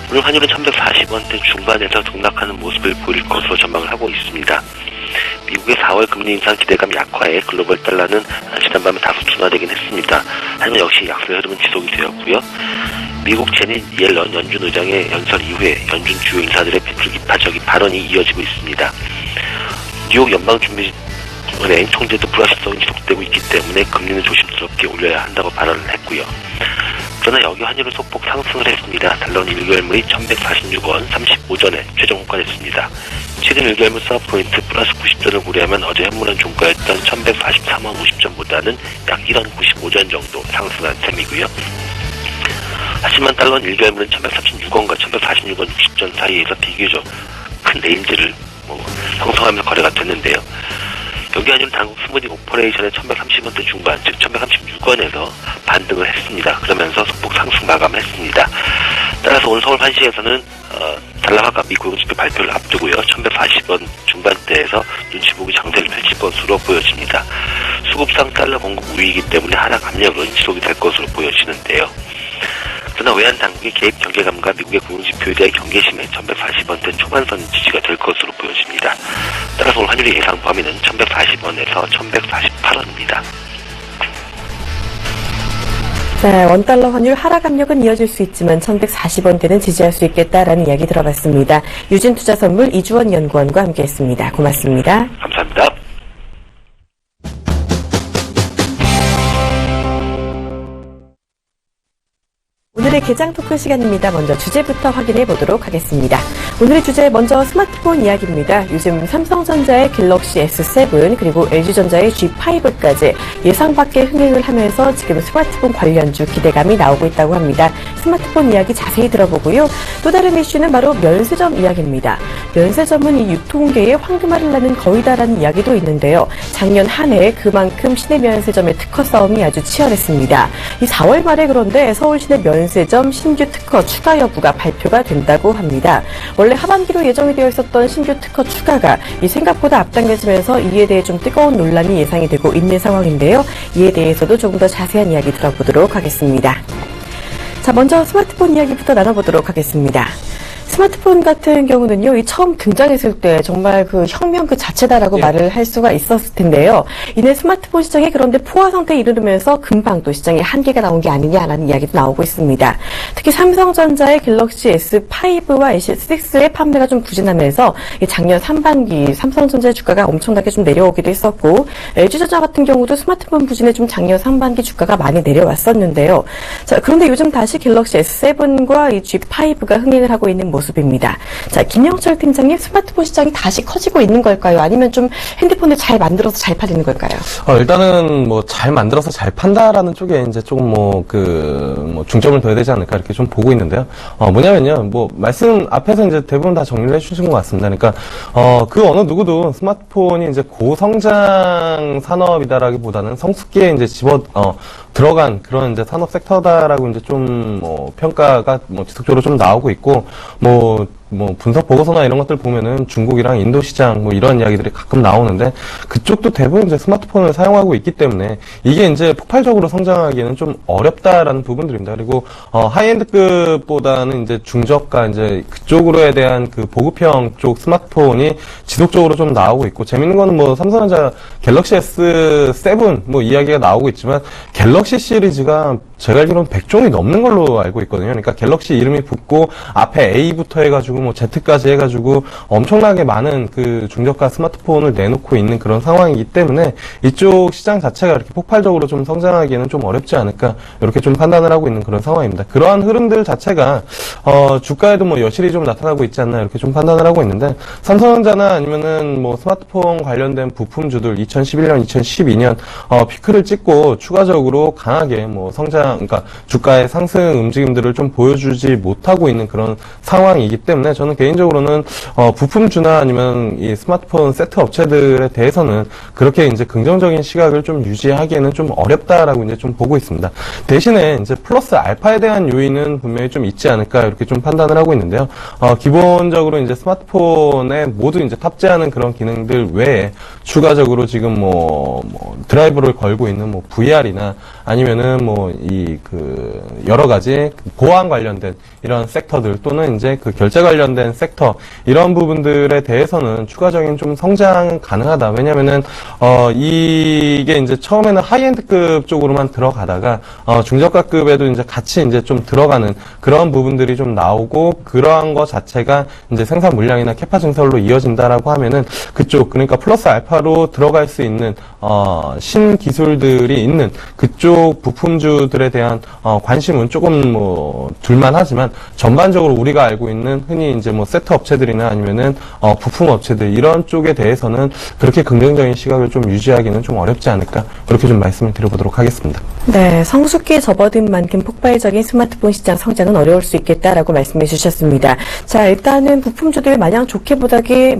오늘 환율은 1140원대 중반에서 등락하는 모습을 보일 것으로 전망을 하고 있습니다. 미국의 4월 금리 인상 기대감 약화에 글로벌 달러는 지난밤에 다소 둔화되긴 했습니다. 하지만 역시 약세 흐름은 지속이 되었고요. 미국 제닛 옐런 연준 의장의 연설 이후에 연준 주요 인사들의 불기파적인 발언이 이어지고 있습니다. 뉴욕 연방준비은행 총재도 불확실성이 지속되고 있기 때문에 금리는 조심스럽게 올려야 한다고 발언을 했고요. 그러나 여기 환율은 소폭 상승을 했습니다. 달러는 1개월물이 1146원 35전에 최종 호가됐습니다. 최근 1개월물 스왑포인트 플러스 90전을 고려하면 어제 현물은 종가였던 1143원 50전보다는 약 1원 95전 정도 상승한 셈이고요. 하지만 달러는 1개월물은 1136원과 1146원 60전 사이에서 비교적 큰 레인지를 형성하면서 거래가 됐는데요. 여기 환율은 당국 스무디 오퍼레이션의 1130원대 중반, 즉 1136원에서 반등을 했습니다. 그러면서 소폭 상승 마감을 했습니다. 따라서 오늘 서울 환시에서는 달러화가 미 고용지표 발표를 앞두고요. 1140원 중반대에서 눈치 보기 장세를 펼칠 것으로 보여집니다. 수급상 달러 공급 우위이기 때문에 하락 압력은 지속이 될 것으로 보여지는데요. 그러나 외환 당국의 개입 경계감과 미국의 고용지표에 대한 경계심에 1140원대 초반선 지지가 될 것으로 보여집니다. 따라서 오늘 환율의 예상 범위는 1140원에서 1148원입니다. 네, 원달러 환율 하락 압력은 이어질 수 있지만 1140원대는 지지할 수 있겠다라는 이야기 들어봤습니다. 유진투자선물 이주원 연구원과 함께했습니다. 고맙습니다. 감사합니다. 오늘의 개장 토크 시간입니다. 먼저 주제부터 확인해 보도록 하겠습니다. 오늘의 주제 먼저 스마트폰 이야기입니다. 요즘 삼성전자의 갤럭시 S7 그리고 LG전자의 G5까지 예상 밖의 흥행을 하면서 지금 스마트폰 관련주 기대감이 나오고 있다고 합니다. 스마트폰 이야기 자세히 들어보고요. 또 다른 이슈는 바로 면세점 이야기입니다. 면세점은 이 유통계의 황금알을 낳는 거위다라는 이야기도 있는데요. 작년 한 해 그만큼 시내 면세점의 특허 싸움이 아주 치열했습니다. 이 4월 말에 그런데 서울 시내 면세점 대리점 신규 특허 추가 여부가 발표가 된다고 합니다. 원래 하반기로 예정이 되어 있었던 신규 특허 추가가 이 생각보다 앞당겨지면서 이에 대해 좀 뜨거운 논란이 예상이 되고 있는 상황인데요. 이에 대해서도 조금 더 자세한 이야기 들어보도록 하겠습니다. 자, 먼저 스마트폰 이야기부터 나눠보도록 하겠습니다. 스마트폰 같은 경우는요, 이 처음 등장했을 때 정말 그 혁명 그 자체다라고 말을 할 수가 있었을 텐데요. 이내 스마트폰 시장이 그런데 포화 상태에 이르면서 금방 또 시장에 한계가 나온 게 아니냐라는 이야기도 나오고 있습니다. 특히 삼성전자의 갤럭시 S5와 S6의 판매가 좀 부진하면서 작년 상반기 삼성전자의 주가가 엄청나게 좀 내려오기도 했었고, LG전자 같은 경우도 스마트폰 부진에 좀 작년 상반기 주가가 많이 내려왔었는데요. 자, 그런데 요즘 다시 갤럭시 S7과 이 G5가 흥행을 하고 있는 모습입니다. 자, 김영철 팀장님, 스마트폰 시장이 다시 커지고 있는 걸까요? 아니면 좀 핸드폰을 잘 만들어서 잘 팔리는 걸까요? 일단은 뭐 잘 만들어서 잘 판다라는 쪽에 이제 조금 중점을 둬야 되지 않을까 이렇게 좀 보고 있는데요. 뭐냐면요, 말씀 앞에서 이제 대부분 다 정리를 해주신 것 같습니다. 그러니까 그 어느 누구도 스마트폰이 이제 고성장 산업이다라기보다는 성숙기에 이제 들어간 그런 이제 산업 섹터다라고 이제 좀 평가가 지속적으로 좀 나오고 있고, 분석 보고서나 이런 것들 보면은 중국이랑 인도 시장 이런 이야기들이 가끔 나오는데, 그쪽도 대부분 이제 스마트폰을 사용하고 있기 때문에 이게 이제 폭발적으로 성장하기에는 좀 어렵다라는 부분들입니다. 그리고 하이엔드급보다는 이제 중저가 이제 그쪽으로에 대한 그 보급형 쪽 스마트폰이 지속적으로 좀 나오고 있고, 재밌는 거는 삼성전자 갤럭시 S7 이야기가 나오고 있지만, 갤럭시 시리즈가 제가 알기로는 100종이 넘는 걸로 알고 있거든요. 그러니까 갤럭시 이름이 붙고 앞에 A부터 해가지고 Z까지 해가지고 엄청나게 많은 그 중저가 스마트폰을 내놓고 있는 그런 상황이기 때문에 이쪽 시장 자체가 이렇게 폭발적으로 좀 성장하기에는 좀 어렵지 않을까, 이렇게 좀 판단을 하고 있는 그런 상황입니다. 그러한 흐름들 자체가 주가에도 여실히 좀 나타나고 있지 않나, 이렇게 좀 판단을 하고 있는데, 삼성전자나 아니면은 스마트폰 관련된 부품주들 2011년, 2012년 피크를 찍고 추가적으로 강하게 그러니까 주가의 상승 움직임들을 좀 보여주지 못하고 있는 그런 상황이기 때문에, 저는 개인적으로는 부품주나 아니면 이 스마트폰 세트 업체들에 대해서는 그렇게 이제 긍정적인 시각을 좀 유지하기에는 좀 어렵다라고 이제 좀 보고 있습니다. 대신에 이제 플러스 알파에 대한 요인은 분명히 좀 있지 않을까, 이렇게 좀 판단을 하고 있는데요. 기본적으로 이제 스마트폰에 모두 이제 탑재하는 그런 기능들 외에 추가적으로 지금 드라이브를 걸고 있는 VR이나 아니면은 여러 가지 보안 관련된 이런 섹터들, 또는 이제 그 결제 관련된 sek터, 이런 부분들에 대해서는 추가적인 좀 성장 가능하다. 왜냐면은 이게 이제 처음에는 하이엔드급 쪽으로만 들어가다가 중저가급에도 이제 같이 이제 좀 들어가는 그런 부분들이 좀 나오고, 그러한 것 자체가 이제 생산 물량이나 캐파 증설로 이어진다라고 하면은 그쪽, 그러니까 플러스 알파로 들어갈 수 있는 신기술들이 있는 그쪽 부품주들에 대한 관심은 조금 둘만하지만, 전반적으로 우리가 알고 있는 흔히 이제 세트 업체들이나 아니면은 부품 업체들, 이런 쪽에 대해서는 그렇게 긍정적인 시각을 좀 유지하기는 좀 어렵지 않을까, 이렇게 좀 말씀을 드려보도록 하겠습니다. 네, 성숙기에 접어든 만큼 폭발적인 스마트폰 시장 성장은 어려울 수 있겠다라고 말씀해 주셨습니다. 자, 일단은 부품주들 마냥 좋게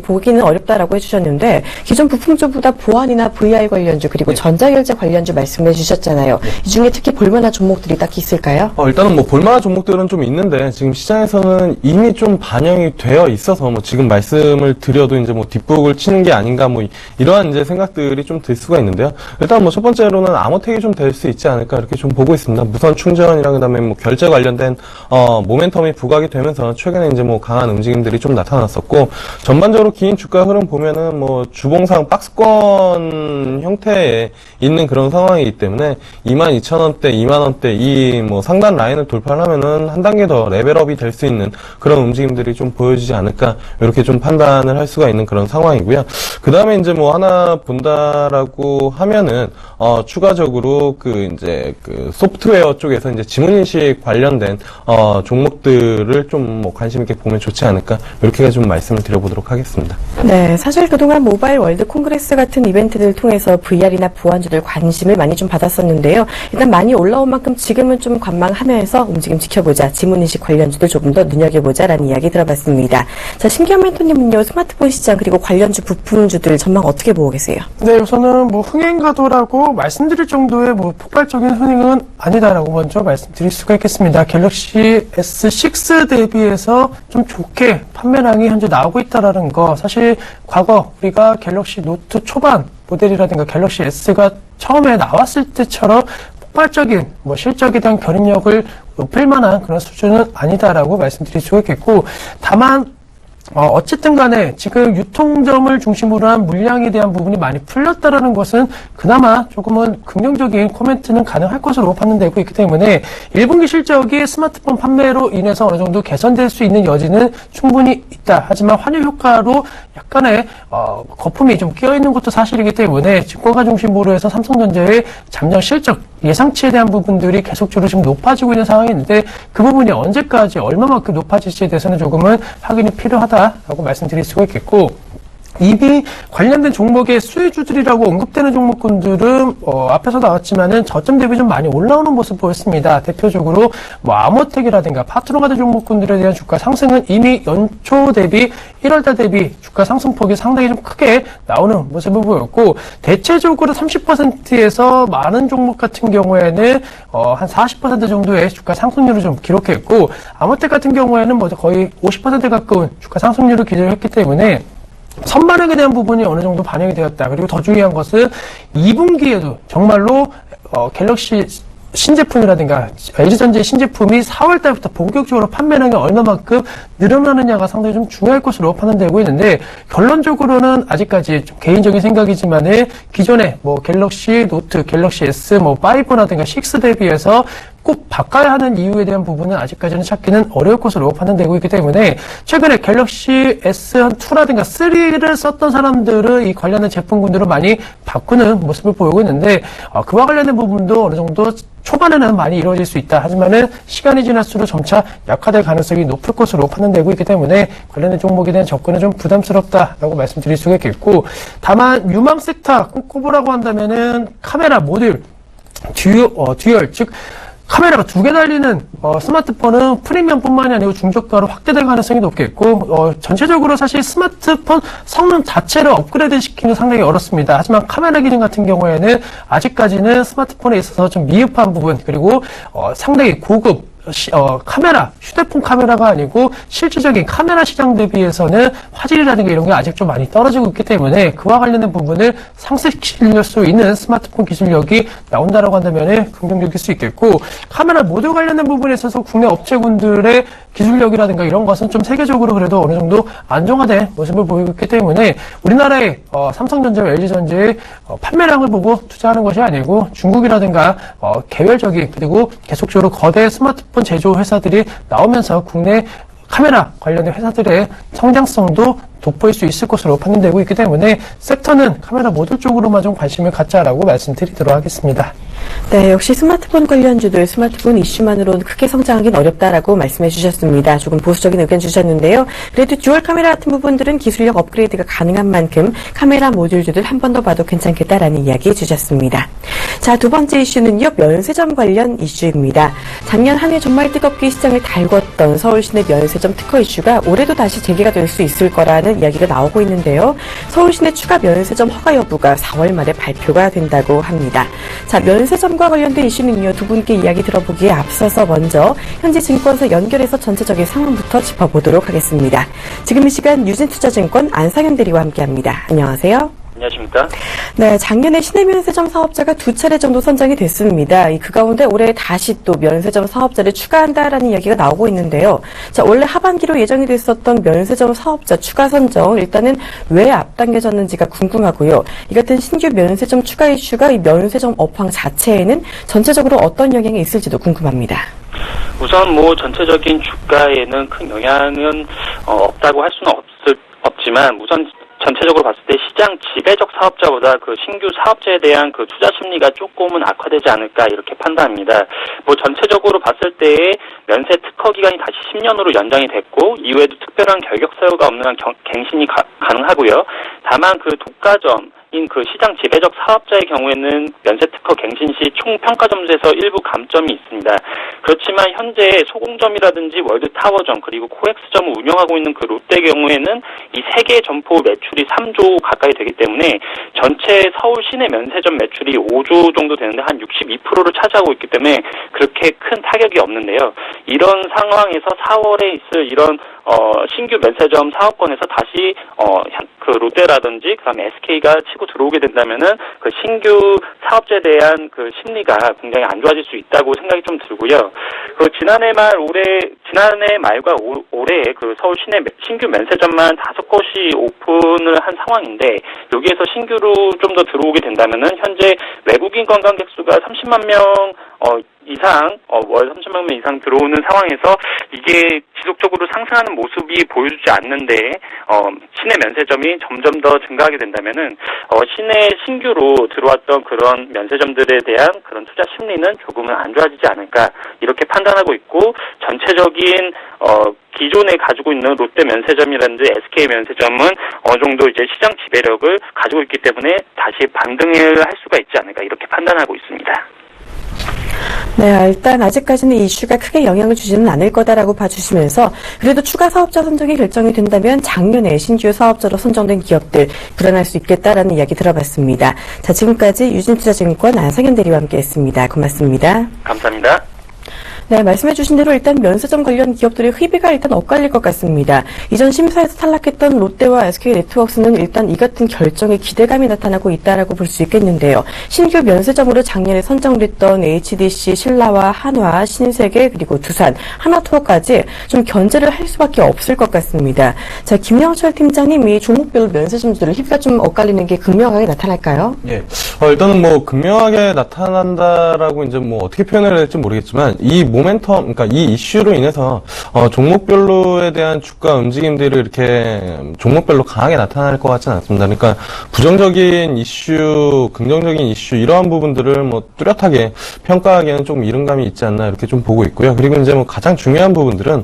보기는 어렵다라고 해주셨는데, 기존 부품주보다 보안이나 VR 관련주, 그리고 전자결제 관련주 말씀해 주셨잖아요. 이 중에 특히 볼만한 종목들이 딱히 있을까요? 일단은 볼만한 종목들은 좀 있는데, 지금 시장에서는 이미 좀 반영이 되어 있어서 지금 말씀을 드려도 이제 뒷북을 치는 게 아닌가, 이러한 이제 생각들이 좀 들 수가 있는데요. 일단 첫 번째로는 암호택이 좀 될 수 있지 않을까, 이렇게 좀 보고 있습니다. 무선 충전이랑 그다음에 결제 관련된 모멘텀이 부각이 되면서 최근에 이제 강한 움직임들이 좀 나타났었고, 전반적으로 긴 주가 흐름 보면은 주봉상 박스권 형태에 있는 그런 상황이기 때문에 22,000원대, 2만원대 이 상단 라인을 돌파를 하면은 한 단계 더 레벨업이 될 수 있는 그런 움직임들이 좀 보여지지 않을까, 이렇게 좀 판단을 할 수가 있는 그런 상황이고요. 그 다음에 이제 하나 본다라고 하면은 추가적으로 이제 소프트웨어 쪽에서 이제 지문인식 관련된 종목들을 좀 관심 있게 보면 좋지 않을까, 이렇게 좀 말씀을 드려보도록 하겠습니다. 네, 사실 그동안 모바일 월드 콩그레스 같은 이벤트들을 통해서 VR이나 보안주들 관심을 많이 좀 받았었는데요. 일단 많이 올라온 만큼 지금은 좀 관망하면서 움직임 지켜보자, 지문인식 관련주들 조금 더 눈여겨보자라는 이야기 이야기 들어봤습니다. 자, 신기한 멘토님은요, 스마트폰 시장 그리고 관련주 부품주들 전망 어떻게 보고 계세요? 네, 우선은 뭐 흥행가도라고 말씀드릴 정도의 뭐 폭발적인 흥행은 아니다라고 먼저 말씀드릴 수가 있겠습니다. 갤럭시 S6 대비해서 좀 좋게 판매량이 현재 나오고 있다라는 거, 사실 과거 우리가 갤럭시 노트 초반 모델이라든가 갤럭시 S가 처음에 나왔을 때처럼 폭발적인 뭐 실적에 대한 결입력을 높일 만한 그런 수준은 아니다라고 말씀드릴 수가 있겠고, 다만 어쨌든 간에 지금 유통점을 중심으로 한 물량에 대한 부분이 많이 풀렸다라는 것은 그나마 조금은 긍정적인 코멘트는 가능할 것으로 판단되고 있기 때문에 1분기 실적이 스마트폰 판매로 인해서 어느 정도 개선될 수 있는 여지는 충분히 있다. 하지만 환율 효과로 약간의 거품이 좀 끼어있는 것도 사실이기 때문에 증권가 중심으로 해서 삼성전자의 작년 실적 예상치에 대한 부분들이 계속적으로 지금 높아지고 있는 상황인데, 그 부분이 언제까지 얼마만큼 높아질지에 대해서는 조금은 확인이 필요하다라고 말씀드릴 수가 있겠고, 이미 관련된 종목의 수혜주들이라고 언급되는 종목군들은 앞에서 나왔지만은 저점 대비 좀 많이 올라오는 모습 보였습니다. 대표적으로 뭐 아모텍이라든가 파트너 같은 종목군들에 대한 주가 상승은 이미 연초 대비 1월달 대비 주가 상승폭이 상당히 좀 크게 나오는 모습을 보였고, 대체적으로 30%에서 많은 종목 같은 경우에는 한 40% 정도의 주가 상승률을 좀 기록했고, 아모텍 같은 경우에는 뭐 거의 50% 가까운 주가 상승률을 기록했기 때문에 선반영에 대한 부분이 어느 정도 반영이 되었다. 그리고 더 중요한 것은 2분기에도 정말로 갤럭시 신제품이라든가 LG전자의 신제품이 4월 달부터 본격적으로 판매량이 얼마만큼 늘어나느냐가 상당히 좀 중요할 것으로 판단되고 있는데, 결론적으로는 아직까지 좀 개인적인 생각이지만은 기존에 뭐 갤럭시 노트, 갤럭시 S, 뭐 5라든가 6 대비해서 꼭 바꿔야 하는 이유에 대한 부분은 아직까지는 찾기는 어려울 것으로 판단되고 있기 때문에, 최근에 갤럭시 S2라든가 3를 썼던 사람들은 이 관련된 제품군들을 많이 바꾸는 모습을 보이고 있는데, 그와 관련된 부분도 어느 정도 초반에는 많이 이루어질 수 있다. 하지만은 시간이 지날수록 점차 약화될 가능성이 높을 것으로 판단되고 있기 때문에 관련된 종목에 대한 접근은 좀 부담스럽다라고 말씀드릴 수가 있겠고, 다만 유망 섹터 꼭 꼽으라고 한다면은 카메라 모듈 듀얼, 즉 카메라가 2개 달리는 스마트폰은 프리미엄뿐만이 아니고 중저가로 확대될 가능성이 높겠고, 전체적으로 사실 스마트폰 성능 자체를 업그레이드 시키는 상당히 어렵습니다. 하지만 카메라 기능 같은 경우에는 아직까지는 스마트폰에 있어서 좀 미흡한 부분, 그리고 상당히 고급 카메라, 휴대폰 카메라가 아니고 실질적인 카메라 시장 대비해서는 화질이라든가 이런 게 아직 좀 많이 떨어지고 있기 때문에, 그와 관련된 부분을 상쇄시킬 수 있는 스마트폰 기술력이 나온다라고 한다면 긍정적일 수 있겠고, 카메라 모듈 관련된 부분에 있어서 국내 업체군들의 기술력이라든가 이런 것은 좀 세계적으로 그래도 어느 정도 안정화된 모습을 보이고 있기 때문에, 우리나라의 삼성전자와 LG전자의 판매량을 보고 투자하는 것이 아니고 중국이라든가 개별적인, 그리고 계속적으로 거대 스마트폰 제조 회사들이 나오면서 국내 카메라 관련된 회사들의 성장성도 돋보일 수 있을 것으로 판단되고 있기 때문에 섹터는 카메라 모듈 쪽으로만 좀 관심을 갖자라고 말씀드리도록 하겠습니다. 네, 역시 스마트폰 관련주들 스마트폰 이슈만으로는 크게 성장하기는 어렵다라고 말씀해 주셨습니다. 조금 보수적인 의견 주셨는데요. 그래도 듀얼 카메라 같은 부분들은 기술력 업그레이드가 가능한 만큼 카메라 모듈주들 한 번 더 봐도 괜찮겠다라는 이야기 주셨습니다. 자, 두 번째 이슈는요, 면세점 관련 이슈입니다. 작년 한 해 정말 뜨겁게 시장을 달궜던 서울 시내 면세점 특허 이슈가 올해도 다시 재개가 될 수 있을 거라는 이야기가 나오고 있는데요. 서울 시내 추가 면세점 허가 여부가 4월 말에 발표가 된다고 합니다. 자, 면세점과 관련된 이슈는요, 두 분께 이야기 들어보기에 앞서서 먼저 현지 증권사 연결해서 전체적인 상황부터 짚어보도록 하겠습니다. 지금 이 시간 유진투자증권 안상현 대리와 함께합니다. 안녕하세요. 안녕하십니까? 네, 작년에 시내 면세점 사업자가 2차례 정도 선정이 됐습니다. 그 가운데 올해 다시 또 면세점 사업자를 추가한다라는 이야기가 나오고 있는데요. 자, 원래 하반기로 예정이 됐었던 면세점 사업자 추가 선정, 일단은 왜 앞당겨졌는지가 궁금하고요. 이 같은 신규 면세점 추가 이슈가 이 면세점 업황 자체에는 전체적으로 어떤 영향이 있을지도 궁금합니다. 우선 전체적인 주가에는 큰 영향은 없다고 할 수는 없지만, 우선 전체적으로 봤을 때 시장 지배적 사업자보다 그 신규 사업자에 대한 그 투자 심리가 조금은 악화되지 않을까 이렇게 판단합니다. 전체적으로 봤을 때의 면세 특허 기간이 다시 10년으로 연장이 됐고, 이후에도 특별한 결격 사유가 없는 한 갱신이 가능하고요. 다만 그 독과점 그 시장 지배적 사업자의 경우에는 면세특허 갱신 시 총 평가 점수에서 일부 감점이 있습니다. 그렇지만 현재 소공점이라든지 월드타워점 그리고 코엑스점을 운영하고 있는 그 롯데 경우에는 이 세 개의 점포 매출이 3조 가까이 되기 때문에 전체 서울 시내 면세점 매출이 5조 정도 되는데 한 62%를 차지하고 있기 때문에 그렇게 큰 타격이 없는데요. 이런 상황에서 4월에 있을 이런 신규 면세점 사업권에서 다시 그 롯데라든지 그다음에 SK가 치고 들어오게 된다면은 그 신규 사업자에 대한 그 심리가 굉장히 안 좋아질 수 있다고 생각이 좀 들고요. 그 지난해 말과 올해 그 서울 시내 신규 면세점만 5곳이 오픈을 한 상황인데 여기에서 신규로 좀 더 들어오게 된다면은 현재 외국인 관광객 수가 30만 명 이상 월 30만 명 이상 들어오는 상황에서 이게 지속적으로 상승하는 모습이 보여주지 않는데 시내 면세점이 점점 더 증가하게 된다면은 시내 신규로 들어왔던 그런 면세점들에 대한 그런 투자 심리는 조금은 안 좋아지지 않을까 이렇게 판단하고 있고 전체적인 기존에 가지고 있는 롯데 면세점이라든지 SK 면세점은 어느 정도 이제 시장 지배력을 가지고 있기 때문에 다시 반등을 할 수가 있지 않을까 이렇게 판단하고 있습니다. 네, 일단 아직까지는 이 이슈가 크게 영향을 주지는 않을 거다라고 봐주시면서 그래도 추가 사업자 선정이 결정이 된다면 작년에 신규 사업자로 선정된 기업들 불안할 수 있겠다라는 이야기 들어봤습니다. 자, 지금까지 유진투자증권 안상현 대리와 함께했습니다. 고맙습니다. 감사합니다. 네, 말씀해주신 대로 일단 면세점 관련 기업들의 희비가 일단 엇갈릴 것 같습니다. 이전 심사에서 탈락했던 롯데와 SK네트워크스는 일단 이 같은 결정에 기대감이 나타나고 있다라고 볼 수 있겠는데요. 신규 면세점으로 작년에 선정됐던 HDC, 신라와 한화, 신세계 그리고 두산, 하나투어까지 좀 견제를 할 수밖에 없을 것 같습니다. 자, 김영철 팀장님이 종목별로 면세점들을 희비가 좀 엇갈리는 게 극명하게 나타날까요? 예. 일단은 뭐 극명하게 나타난다라고 이제 뭐 어떻게 표현을 해야 될지 모르겠지만 이 모멘텀, 그러니까 이 이슈로 인해서 종목별로에 대한 주가 움직임들이 이렇게 종목별로 강하게 나타날 것 같지는 않습니다. 그러니까 부정적인 이슈, 긍정적인 이슈 이러한 부분들을 뭐 뚜렷하게 평가하기에는 조금 이른감이 있지 않나 이렇게 좀 보고 있고요. 그리고 이제 뭐 가장 중요한 부분들은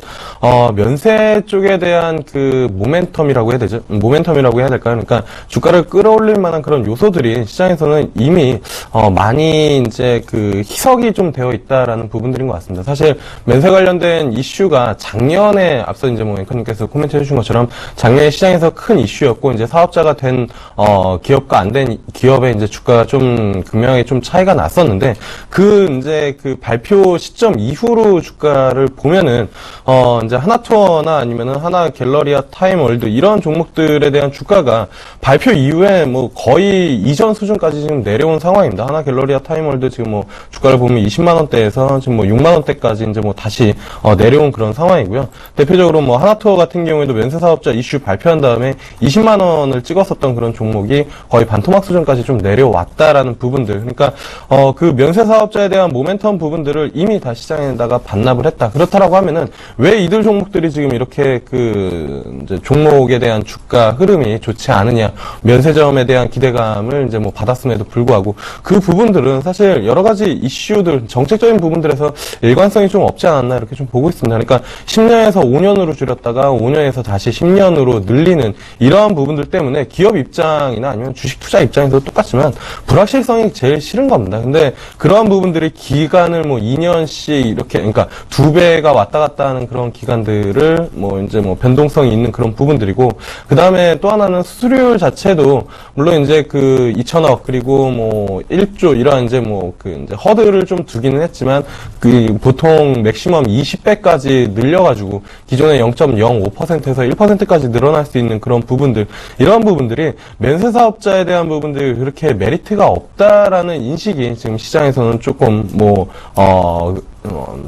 면세 쪽에 대한 그 모멘텀이라고 해야 되죠. 모멘텀이라고 해야 될까요? 그러니까 주가를 끌어올릴 만한 그런 요소들이 시장에서는 이미 많이 이제 그 희석이 좀 되어 있다라는 부분들인 것 같습니다. 사실 면세 관련된 이슈가 작년에 앞서 이제 뭐 앵커님께서 코멘트 해주신 것처럼 작년에 시장에서 큰 이슈였고 이제 사업자가 된 기업과 안 된 기업의 이제 주가가 좀 극명하게 좀 차이가 났었는데 그 이제 그 발표 시점 이후로 주가를 보면은 이제 하나투어나 아니면은 하나 갤러리아 타임월드 이런 종목들에 대한 주가가 발표 이후에 뭐 거의 이전 수준까지 지금 내려온 상황입니다. 하나 갤러리아 타임월드 지금 뭐 주가를 보면 20만 원대에서 지금 뭐 6만 원대까지 이제 뭐 다시 내려온 그런 상황이고요. 대표적으로 뭐 하나투어 같은 경우에도 면세 사업자 이슈 발표한 다음에 20만 원을 찍었었던 그런 종목이 거의 반토막 수준까지 좀 내려왔다라는 부분들. 그러니까 그 면세 사업자에 대한 모멘텀 부분들을 이미 다 시장에다가 반납을 했다. 그렇다라고 하면은 왜 이들 종목들이 지금 이렇게 그 이제 종목에 대한 주가 흐름이 좋지 않으냐? 면세점에 대한 기대감을 이제 뭐 받았음에도 불구하고 그 부분들은 사실 여러 가지 이슈들, 정책적인 부분들에서 일관성이 좀 없지 않았나 이렇게 좀 보고 있습니다. 그러니까 10년에서 5년으로 줄였다가 5년에서 다시 10년으로 늘리는 이러한 부분들 때문에 기업 입장이나 아니면 주식 투자 입장에서 똑같지만 불확실성이 제일 싫은 겁니다. 근데 그러한 부분들이 기간을 뭐 2년씩 이렇게 그러니까 2배가 왔다 갔다 하는 그런 기간들을 뭐 이제 뭐 변동성이 있는 그런 부분들이고 그다음에 또 하나는 수수료율 자체도 물론 이제 그 2천억 그리고 뭐 1조 이러한 이제 뭐 그 이제 허들을 좀 두기는 했지만 그 보통 맥시멈 20배까지 늘려가지고 기존의 0.05%에서 1%까지 늘어날 수 있는 그런 부분들 이런 부분들이 면세 사업자에 대한 부분들이 그렇게 메리트가 없다라는 인식이 지금 시장에서는 조금 뭐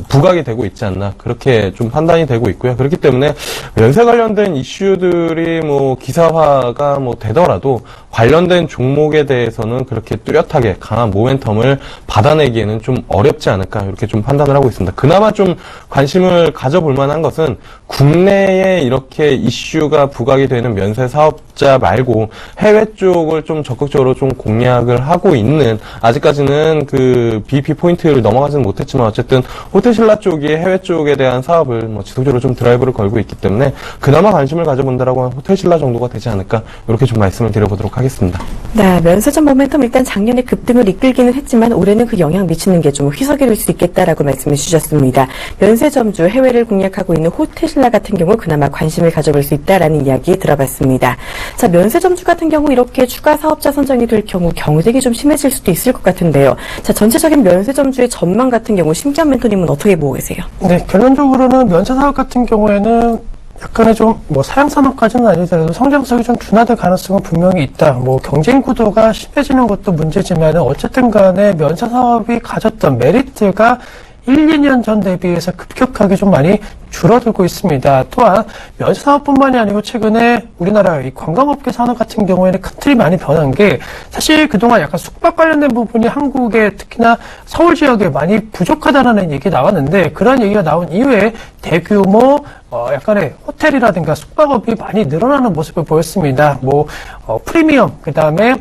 부각이 되고 있지 않나 그렇게 좀 판단이 되고 있고요. 그렇기 때문에 면세 관련된 이슈들이 뭐 기사화가 뭐 되더라도 관련된 종목에 대해서는 그렇게 뚜렷하게 강한 모멘텀을 받아내기에는 좀 어렵지 않을까 이렇게 좀 판단을 하고 있습니다. 그나마 좀 관심을 가져볼 만한 것은 국내에 이렇게 이슈가 부각이 되는 면세 사업자 말고 해외 쪽을 좀 적극적으로 좀 공략을 하고 있는, 아직까지는 그 BEP 포인트를 넘어가지는 못했지만 어쨌든 호텔신라 쪽이 해외 쪽에 대한 사업을 뭐 지속적으로 좀 드라이브를 걸고 있기 때문에 그나마 관심을 가져본다라고 하면 호텔신라 정도가 되지 않을까, 이렇게 좀 말씀을 드려보도록 하겠습니다. 네, 면세점 모멘텀 일단 작년에 급등을 이끌기는 했지만 올해는 그 영향 미치는 게 좀 희석일 수 있겠다라고 말씀을 주셨습니다. 면세점주 해외를 공략하고 있는 호텔신라 같은 경우 그나마 관심을 가져볼 수 있다라는 이야기 들어봤습니다. 자, 면세점주 같은 경우 이렇게 추가 사업자 선정이 될 경우 경쟁이 좀 심해질 수도 있을 것 같은데요. 자, 전체적인 면세점주의 전망 같은 경우 심기현 멘토님은 어떻게 보고 계세요? 네, 결론적으로는 면세사업 같은 경우에는 약간의 좀 사양산업까지는 아니더라도 성장성이 좀 둔화될 가능성은 분명히 있다. 경쟁 구도가 심해지는 것도 문제지만 어쨌든 간에 면세사업이 가졌던 메리트가 1, 2년 전 대비해서 급격하게 좀 많이 줄어들고 있습니다. 또한 면세사업뿐만이 아니고 최근에 우리나라 이 관광업계 산업 같은 경우에는 큰 틀이 많이 변한 게, 사실 그동안 약간 숙박 관련된 부분이 한국에 특히나 서울 지역에 많이 부족하다는 얘기 나왔는데, 그런 얘기가 나온 이후에 대규모 약간의 호텔이라든가 숙박업이 많이 늘어나는 모습을 보였습니다. 프리미엄, 그 다음에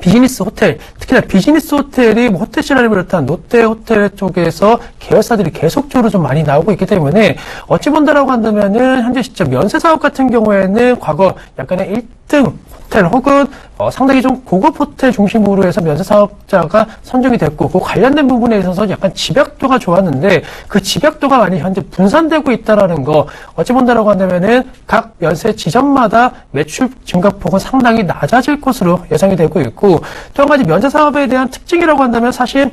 비즈니스 호텔, 특히나 비즈니스 호텔이 호텔신라를 비롯한 롯데 호텔 쪽에서 계열사들이 계속적으로 좀 많이 나오고 있기 때문에 어찌 본다라고 한다면은 현재 시점 면세사업 같은 경우에는 과거 약간의 1등 호텔 혹은 상당히 좀 고급 호텔 중심으로 해서 면세사업자가 선정이 됐고, 그 관련된 부분에 있어서 약간 집약도가 좋았는데 그 집약도가 많이 현재 분산되고 있다라는 거, 어찌 본다라고 한다면은 각 면세 지점마다 매출 증가폭은 상당히 낮아질 것으로 예상이 되고 있고, 또 한 가지 면세사업에 대한 특징이라고 한다면 사실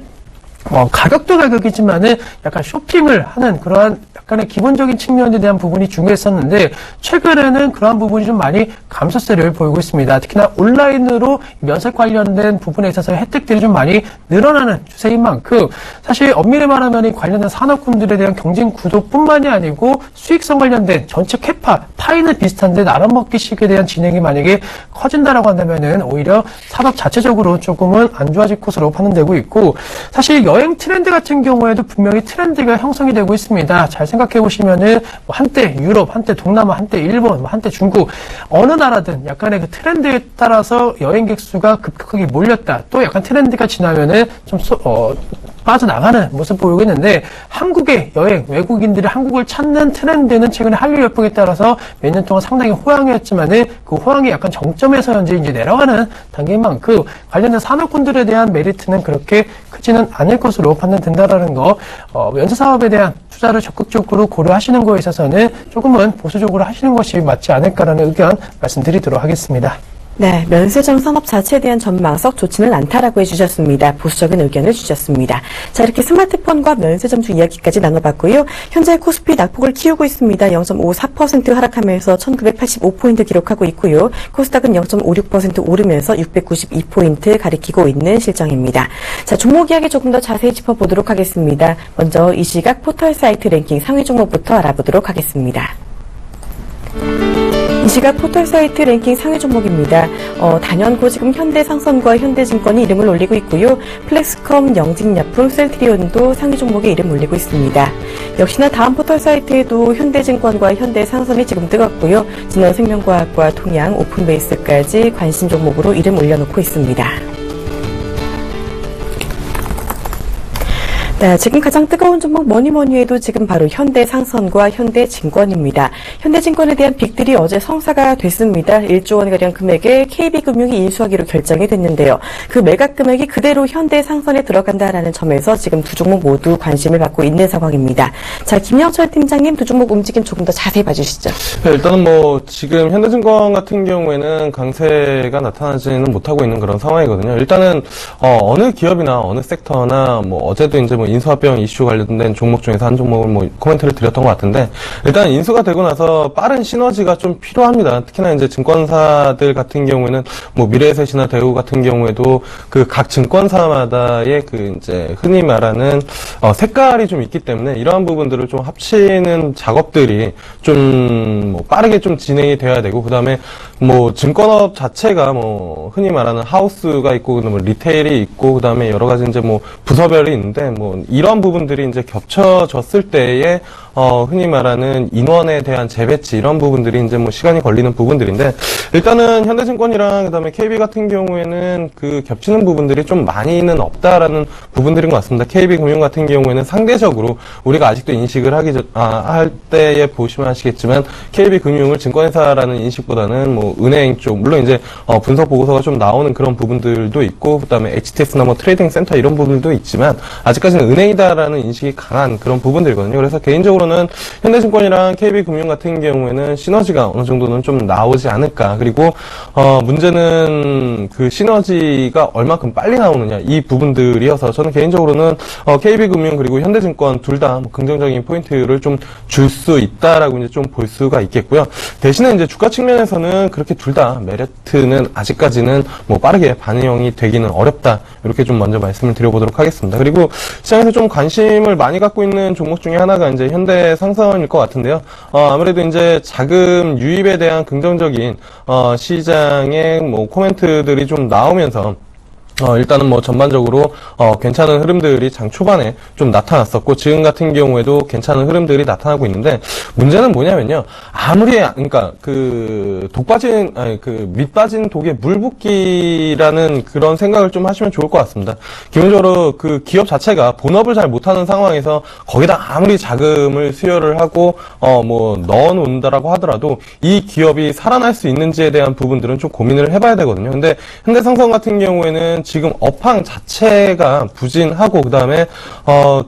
가격도 가격이지만은 약간 쇼핑을 하는 그러한 약간의 기본적인 측면에 대한 부분이 중요했었는데, 최근에는 그러한 부분이 좀 많이 감소세를 보이고 있습니다. 특히나 온라인으로 면세 관련된 부분에 있어서 혜택들이 좀 많이 늘어나는 추세인 만큼, 사실 엄밀히 말하면 이 관련된 산업군들에 대한 경쟁 구도뿐만이 아니고 수익성 관련된 전체 캐파, 파이는 비슷한데 나눠먹기식에 대한 진행이 만약에 커진다라고 한다면은 오히려 산업 자체적으로 조금은 안 좋아질 것으로 판단되고 있고, 사실 여행 트렌드 같은 경우에도 분명히 트렌드가 형성이 되고 있습니다. 잘 생각해 보시면은 한때 유럽, 한때 동남아, 한때 일본, 한때 중국, 어느 나라든 약간의 그 트렌드에 따라서 여행객 수가 급격하게 몰렸다. 또 약간 트렌드가 지나면은 좀 빠져나가는 모습 보이고 있는데, 한국의 여행, 외국인들이 한국을 찾는 트렌드는 최근에 한류 열풍에 따라서 몇 년 동안 상당히 호황이었지만은 그 호황이 약간 정점에서 현재 이제 내려가는 단계인 만큼 관련된 산업군들에 대한 메리트는 그렇게 크지는 않을 것으로 판단된다라는 거, 면세사업에 대한 투자를 적극적으로 고려하시는 거에 있어서는 조금은 보수적으로 하시는 것이 맞지 않을까라는 의견 말씀드리도록 하겠습니다. 네, 면세점 산업 자체에 대한 전망 썩 좋지는 않다라고 해주셨습니다. 보수적인 의견을 주셨습니다. 자, 이렇게 스마트폰과 면세점주 이야기까지 나눠봤고요. 현재 코스피 낙폭을 키우고 있습니다. 0.54% 하락하면서 1985포인트 기록하고 있고요. 코스닥은 0.56% 오르면서 692포인트 가리키고 있는 실정입니다. 자, 종목 이야기 조금 더 자세히 짚어보도록 하겠습니다. 먼저 이 시각 포털 사이트 랭킹 상위 종목부터 알아보도록 하겠습니다. 이 시각 포털 사이트 랭킹 상위 종목입니다. 단연코 지금 현대상선과 현대증권이 이름을 올리고 있고요. 플렉스컴, 영진약품, 셀트리온도 상위 종목에 이름 올리고 있습니다. 역시나 다음 포털 사이트에도 현대증권과 현대상선이 지금 뜨겁고요. 진원생명과학과 통양, 오픈베이스까지 관심 종목으로 이름 올려놓고 있습니다. 네, 지금 가장 뜨거운 종목 뭐니 해도 지금 바로 현대상선과 현대증권입니다. 현대증권에 대한 빅딜이 어제 성사가 됐습니다. 1조 원가량 금액의 KB금융이 인수하기로 결정이 됐는데요. 그 매각 금액이 그대로 현대상선에 들어간다라는 점에서 지금 두 종목 모두 관심을 받고 있는 상황입니다. 자, 김영철 팀장님, 두 종목 움직임 조금 더 자세히 봐주시죠. 네, 일단은 지금 현대증권 같은 경우에는 강세가 나타나지는 못하고 있는 그런 상황이거든요. 일단은 어느 기업이나 어느 섹터나 어제도 이제 인수합병 이슈 관련된 종목 중에서 한 종목을 코멘트를 드렸던 것 같은데, 일단 인수가 되고 나서 빠른 시너지가 좀 필요합니다. 특히나 이제 증권사들 같은 경우에는 미래에셋이나 대우 같은 경우에도 그 각 증권사마다의 그 이제 흔히 말하는 색깔이 좀 있기 때문에 이러한 부분들을 좀 합치는 작업들이 좀 빠르게 좀 진행이 돼야 되고, 그다음에 뭐 증권업 자체가 뭐 흔히 말하는 하우스가 있고 그다음에 리테일이 있고 그다음에 여러 가지 이제 뭐 부서별이 있는데 뭐 이런 부분들이 이제 겹쳐졌을 때에 흔히 말하는 인원에 대한 재배치 이런 부분들이 이제 뭐 시간이 걸리는 부분들인데 일단은 현대증권이랑 그다음에 KB 같은 경우에는 그 겹치는 부분들이 좀 많이는 없다라는 부분들인 것 같습니다. KB금융 같은 경우에는 상대적으로 우리가 아직도 인식을 할 때에 보시면 아시겠지만 KB금융을 증권회사라는 인식보다는 뭐 은행 쪽 물론 이제 분석 보고서가 좀 나오는 그런 부분들도 있고 그다음에 HTS나 뭐 트레이딩 센터 이런 부분들도 있지만 아직까지는 은행이다라는 인식이 강한 그런 부분들이거든요. 그래서 개인적으로는 현대증권이랑 KB금융 같은 경우에는 시너지가 어느 정도는 좀 나오지 않을까. 그리고 문제는 그 시너지가 얼마큼 빨리 나오느냐 이 부분들이어서 저는 개인적으로는 KB금융 그리고 현대증권 둘 다 긍정적인 포인트를 좀 줄 수 있다라고 이제 좀 볼 수가 있겠고요. 대신에 이제 주가 측면에서는 그렇게 둘 다 메리트는 아직까지는 뭐 빠르게 반영이 되기는 어렵다. 이렇게 좀 먼저 말씀을 드려보도록 하겠습니다. 그리고 시장에서 좀 관심을 많이 갖고 있는 종목 중에 하나가 이제 현대상선일 것 같은데요. 아무래도 이제 자금 유입에 대한 긍정적인 시장의 뭐 코멘트들이 좀 나오면서 일단은 뭐 전반적으로 괜찮은 흐름들이 장 초반에 좀 나타났었고 지금 같은 경우에도 괜찮은 흐름들이 나타나고 있는데 문제는 뭐냐면요. 아무리 그러니까 그 밑 빠진 독에 물 붓기라는 그런 생각을 좀 하시면 좋을 것 같습니다. 기본적으로 그 기업 자체가 본업을 잘 못하는 상황에서 거기다 아무리 자금을 수여를 하고 뭐 넣어 놓는다라고 하더라도 이 기업이 살아날 수 있는지에 대한 부분들은 좀 고민을 해봐야 되거든요. 근데 현대상선 같은 경우에는 지금 업황 자체가 부진하고 그다음에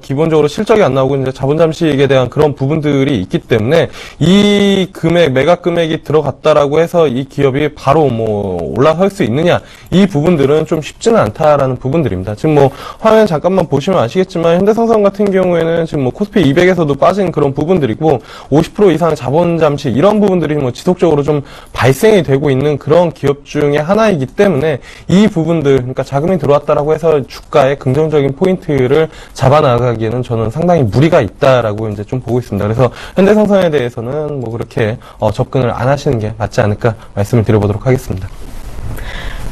기본적으로 실적이 안 나오고 이제 자본 잠식에 대한 그런 부분들이 있기 때문에 이 금액 매각 금액이 들어갔다라고 해서 이 기업이 바로 뭐 올라설 수 있느냐 이 부분들은 좀 쉽지는 않다라는 부분들입니다. 지금 뭐 화면 잠깐만 보시면 아시겠지만 현대상선 같은 경우에는 지금 뭐 코스피 200에서도 빠진 그런 부분들이고 50% 이상 자본 잠식 이런 부분들이 뭐 지속적으로 좀 발생이 되고 있는 그런 기업 중에 하나이기 때문에 이 부분들 그러니까 자금이 들어왔다라고 해서 주가의 긍정적인 포인트를 잡아나가기에는 저는 상당히 무리가 있다라고 이제 좀 보고 있습니다. 그래서 현대상선에 대해서는 뭐 그렇게 접근을 안 하시는 게 맞지 않을까 말씀을 드려보도록 하겠습니다.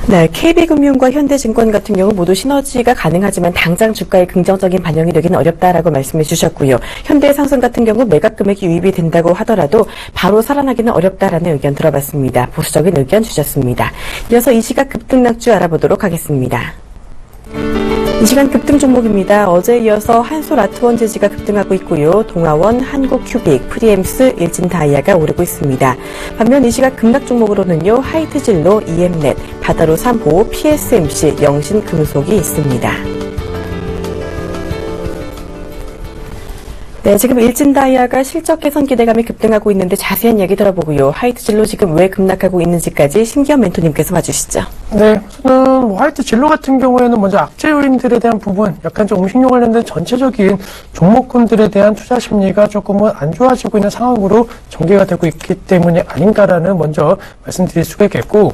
네, KB금융과 현대증권 같은 경우 모두 시너지가 가능하지만 당장 주가에 긍정적인 반영이 되기는 어렵다라고 말씀해 주셨고요. 현대상선 같은 경우 매각 금액이 유입이 된다고 하더라도 바로 살아나기는 어렵다라는 의견 들어봤습니다. 보수적인 의견 주셨습니다. 이어서 이 시각 급등락주 알아보도록 하겠습니다. 이 시간 급등 종목입니다. 어제에 이어서 한솔아트원재지가 급등하고 있고요. 동아원, 한국큐빅, 프리엠스, 일진다이아가 오르고 있습니다. 반면 이 시각 급락 종목으로는요. 하이트진로, EM넷, 바다로 3호, PSMC, 영신금속이 있습니다. 네, 지금 일진다이아가 실적 개선 기대감이 급등하고 있는데 자세한 이야기 들어보고요. 하이트진로 지금 왜 급락하고 있는지까지 신기현 멘토님께서 봐주시죠. 네, 우선은 뭐 화이트 진로 같은 경우에는 먼저 악재 요인들에 대한 부분, 약간 좀 음식료 관련된 전체적인 종목군들에 대한 투자 심리가 조금은 안 좋아지고 있는 상황으로 전개가 되고 있기 때문이 아닌가라는 먼저 말씀드릴 수가 있겠고,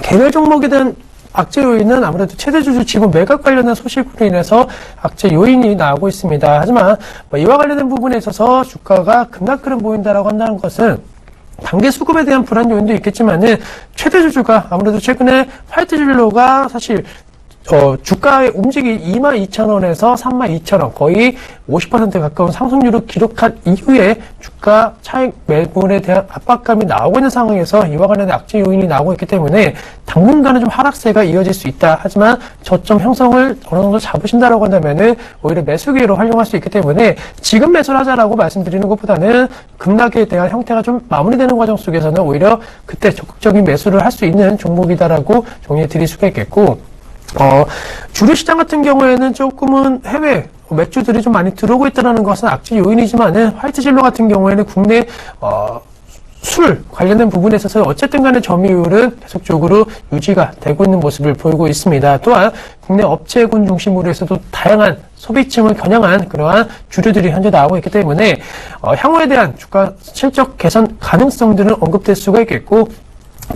개별 종목에 대한 악재 요인은 아무래도 최대주주 지분 매각 관련된 소식으로 인해서 악재 요인이 나오고 있습니다. 하지만 이와 관련된 부분에 있어서 주가가 급락 흐름 보인다라고 한다는 것은 단기 수급에 대한 불안 요인도 있겠지만은 최대주주가 아무래도 최근에 화이트 진로가 사실 주가의 움직이 22,000원에서 32,000원 거의 50% 가까운 상승률을 기록한 이후에 주가 차익 매물에 대한 압박감이 나오고 있는 상황에서 이와 관련된 악재 요인이 나오고 있기 때문에 당분간은 좀 하락세가 이어질 수 있다. 하지만 저점 형성을 어느 정도 잡으신다라고 한다면은 오히려 매수 기회로 활용할 수 있기 때문에 지금 매수를 하자라고 말씀드리는 것보다는 급락에 대한 형태가 좀 마무리되는 과정 속에서는 오히려 그때 적극적인 매수를 할 수 있는 종목이다라고 정리해 드릴 수가 있겠고, 주류 시장 같은 경우에는 조금은 해외 맥주들이 좀 많이 들어오고 있다는 것은 악재 요인이지만은 화이트 진로 같은 경우에는 국내 술 관련된 부분에 있어서 어쨌든 간에 점유율은 계속적으로 유지가 되고 있는 모습을 보이고 있습니다. 또한 국내 업체군 중심으로 해서도 다양한 소비층을 겨냥한 그러한 주류들이 현재 나오고 있기 때문에 향후에 대한 주가 실적 개선 가능성들은 언급될 수가 있겠고,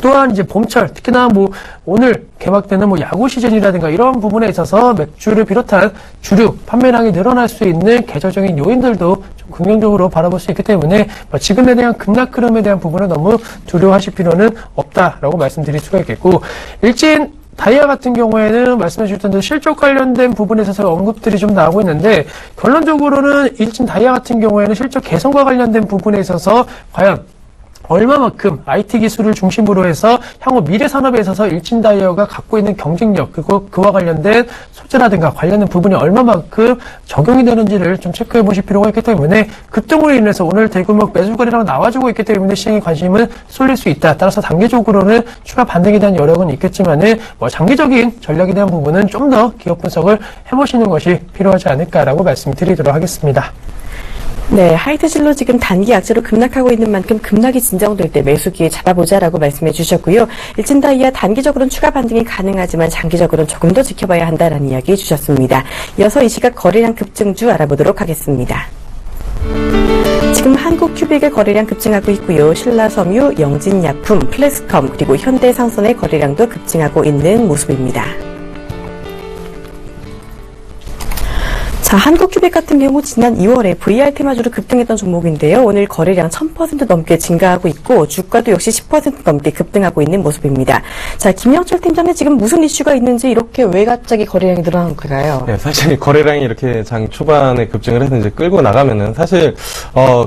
또한 이제 봄철, 특히나 뭐 오늘 개막되는 뭐 야구 시즌이라든가 이런 부분에 있어서 맥주를 비롯한 주류 판매량이 늘어날 수 있는 계절적인 요인들도 좀 긍정적으로 바라볼 수 있기 때문에 지금에 대한 급락 흐름에 대한 부분은 너무 두려워하실 필요는 없다라고 말씀드릴 수가 있겠고, 일진 다이아 같은 경우에는 말씀해 주셨던 대로 실적 관련된 부분에 있어서 언급들이 좀 나오고 있는데, 결론적으로는 일진 다이아 같은 경우에는 실적 개선과 관련된 부분에 있어서 과연 얼마만큼 IT 기술을 중심으로 해서 향후 미래 산업에 있어서 일진 다이아가 갖고 있는 경쟁력, 그리고 그와 관련된 소재라든가 관련된 부분이 얼마만큼 적용이 되는지를 좀 체크해 보실 필요가 있기 때문에, 급등으로 인해서 오늘 대규모 매수 거래량 나와주고 있기 때문에 시장의 관심은 쏠릴 수 있다. 따라서 단기적으로는 추가 반등에 대한 여력은 있겠지만은 장기적인 전략에 대한 부분은 좀 더 기업 분석을 해보시는 것이 필요하지 않을까라고 말씀드리도록 하겠습니다. 네, 하이트실로 지금 단기 약세로 급락하고 있는 만큼 급락이 진정될 때 매수기에 잡아보자라고 말씀해 주셨고요. 일진다이아 단기적으로는 추가 반등이 가능하지만 장기적으로는 조금 더 지켜봐야 한다라는 이야기 주셨습니다. 이어서 이 시각 거래량 급증주 알아보도록 하겠습니다. 지금 한국큐빅의 거래량 급증하고 있고요. 신라섬유, 영진약품, 플래스컴, 그리고 현대상선의 거래량도 급증하고 있는 모습입니다. 자, 한국큐빅 같은 경우 지난 2월에 VR 테마주로 급등했던 종목인데요. 오늘 거래량 1000% 넘게 증가하고 있고 주가도 역시 10% 넘게 급등하고 있는 모습입니다. 자, 김영철 팀장님, 지금 무슨 이슈가 있는지 이렇게 왜 갑자기 거래량이 늘어난 걸까요? 네, 사실 거래량이 이렇게 장 초반에 급증을 해서 이제 끌고 나가면은 사실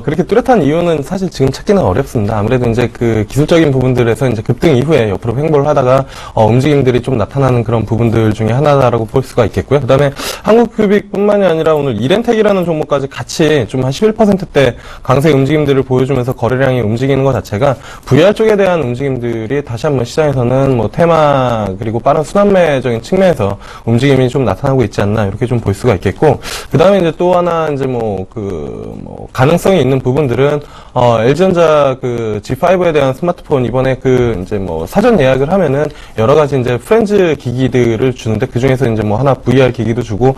그렇게 뚜렷한 이유는 사실 지금 찾기는 어렵습니다. 아무래도 이제 그 기술적인 부분들에서 이제 급등 이후에 옆으로 횡보를 하다가 움직임들이 좀 나타나는 그런 부분들 중에 하나라고 볼 수가 있겠고요. 그다음에 한국큐빅뿐만이 아니라 오늘 이렌텍이라는 종목까지 같이 좀 한 11%대 강세 움직임들을 보여주면서 거래량이 움직이는 것 자체가 VR 쪽에 대한 움직임들이 다시 한번 시장에서는 뭐 테마 그리고 빠른 순환매적인 측면에서 움직임이 좀 나타나고 있지 않나 이렇게 좀 볼 수가 있겠고, 그 다음에 이제 또 하나 이제 가능성이 있는 부분들은 LG전자 그 G5에 대한 스마트폰 이번에 이제 사전 예약을 하면은 여러 가지 이제 프렌즈 기기들을 주는데 그 중에서 이제 하나 VR 기기도 주고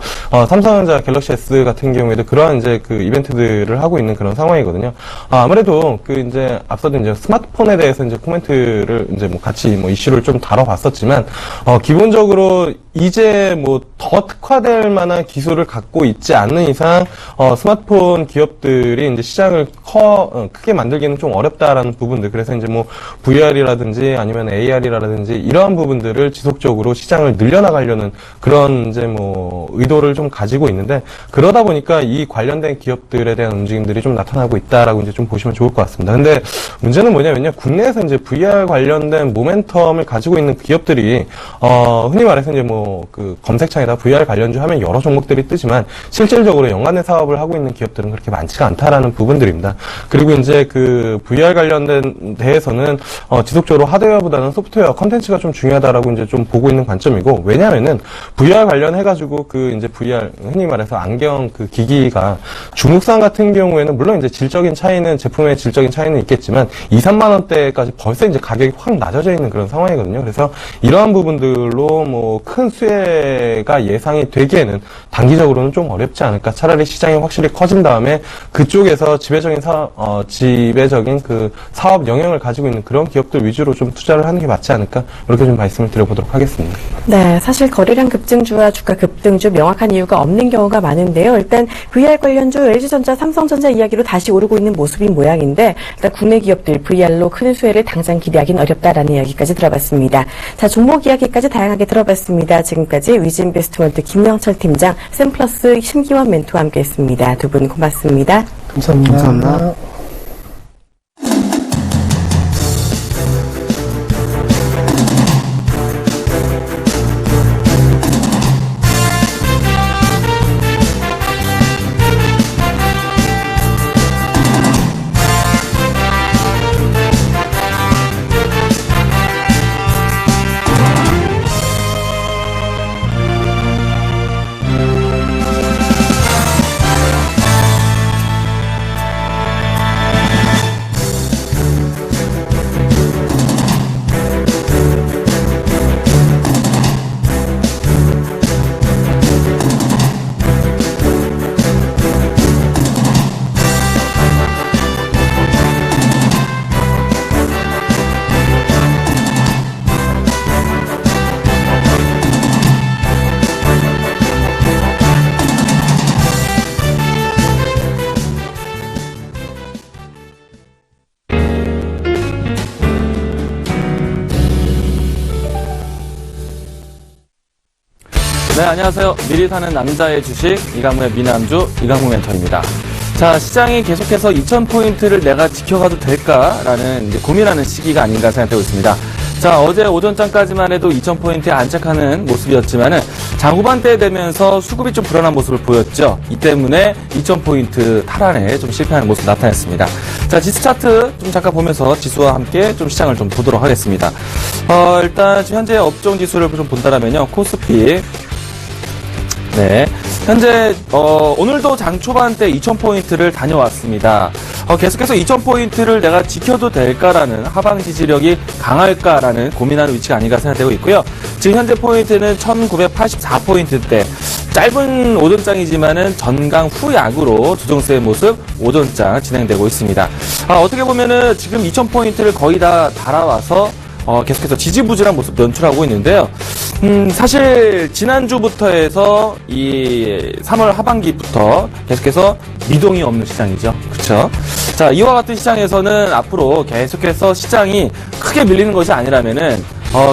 삼성전자 갤럭시 S 같은 경우에도 그러한 이제 그 이벤트들을 하고 있는 그런 상황이거든요. 아무래도 이제 앞서도 이제 스마트폰에 대해서 이제 코멘트를 이제 같이 이슈를 좀 다뤄봤었지만, 기본적으로 이제 더 특화될 만한 기술을 갖고 있지 않는 이상, 스마트폰 기업들이 이제 시장을 크게 만들기는 좀 어렵다라는 부분들. 그래서 이제 VR이라든지 아니면 AR이라든지 이러한 부분들을 지속적으로 시장을 늘려나가려는 그런 이제 의도를 좀 가지고 있는데, 그러다 보니까 이 관련된 기업들에 대한 움직임들이 좀 나타나고 있다라고 이제 좀 보시면 좋을 것 같습니다. 근데 문제는 뭐냐면요. 국내에서 이제 VR 관련된 모멘텀을 가지고 있는 기업들이, 흔히 말해서 이제 그 검색창에다 VR 관련주 하면 여러 종목들이 뜨지만 실질적으로 연관된 사업을 하고 있는 기업들은 그렇게 많지가 않다라는 부분들입니다. 그리고 이제 그 VR 관련된 데에서는 지속적으로 하드웨어보다는 소프트웨어 컨텐츠가 좀 중요하다라고 이제 좀 보고 있는 관점이고, 왜냐하면은 VR 관련해가지고 이제 VR 흔히 말해서 안경 그 기기가 중국산 같은 경우에는 물론 이제 제품의 질적인 차이는 있겠지만 2, 3만 원대까지 벌써 이제 가격이 확 낮아져 있는 그런 상황이거든요. 그래서 이러한 부분들로 큰 수혜가 예상이 되기에는 단기적으로는 좀 어렵지 않을까. 차라리 시장이 확실히 커진 다음에 그쪽에서 지배적인 그 사업 영향을 가지고 있는 그런 기업들 위주로 좀 투자를 하는 게 맞지 않을까. 이렇게 좀 말씀을 드려보도록 하겠습니다. 네, 사실 거래량 급증주와 주가 급등주 명확한 이유가 없는 경우가 많은데요. 일단 VR 관련주 LG전자, 삼성전자 이야기로 다시 오르고 있는 모습인 모양인데, 일단 국내 기업들 VR로 큰 수혜를 당장 기대하기는 어렵다라는 이야기까지 들어봤습니다. 자, 종목 이야기까지 다양하게 들어봤습니다. 지금까지 위즈인베스트먼트 김영철 팀장, 샘플러스 심기원 멘토와 함께했습니다. 두 분 고맙습니다. 감사합니다. 안녕하세요. 미리 사는 남자의 주식 이강무의 미남주 이강무 멘토입니다. 자, 시장이 계속해서 2,000포인트를 내가 지켜가도 될까라는 이제 고민하는 시기가 아닌가 생각되고 있습니다. 자, 어제 오전장까지만 해도 2,000포인트에 안착하는 모습이었지만은 장 후반대 되면서 수급이 좀 불안한 모습을 보였죠. 이 때문에 2,000포인트 탈환에 좀 실패하는 모습 나타났습니다. 자, 지수 차트 좀 잠깐 보면서 지수와 함께 좀 시장을 좀 보도록 하겠습니다. 일단 지금 현재 업종 지수를 좀 본다면요. 코스피. 네. 현재, 오늘도 장 초반대 2,000포인트를 다녀왔습니다. 계속해서 2,000포인트를 내가 지켜도 될까라는 하방 지지력이 강할까라는 고민하는 위치가 아닌가 생각되고 있고요. 지금 현재 포인트는 1,984포인트대. 짧은 오전장이지만은 전강 후약으로 조정세의 모습 오전장 진행되고 있습니다. 어떻게 보면은 지금 2,000포인트를 거의 다 달아와서 계속해서 지지부진한 모습 연출하고 있는데요. 사실 지난주부터 해서 이 3월 하반기부터 계속해서 미동이 없는 시장이죠. 그렇죠? 자, 이와 같은 시장에서는 앞으로 계속해서 시장이 크게 밀리는 것이 아니라면은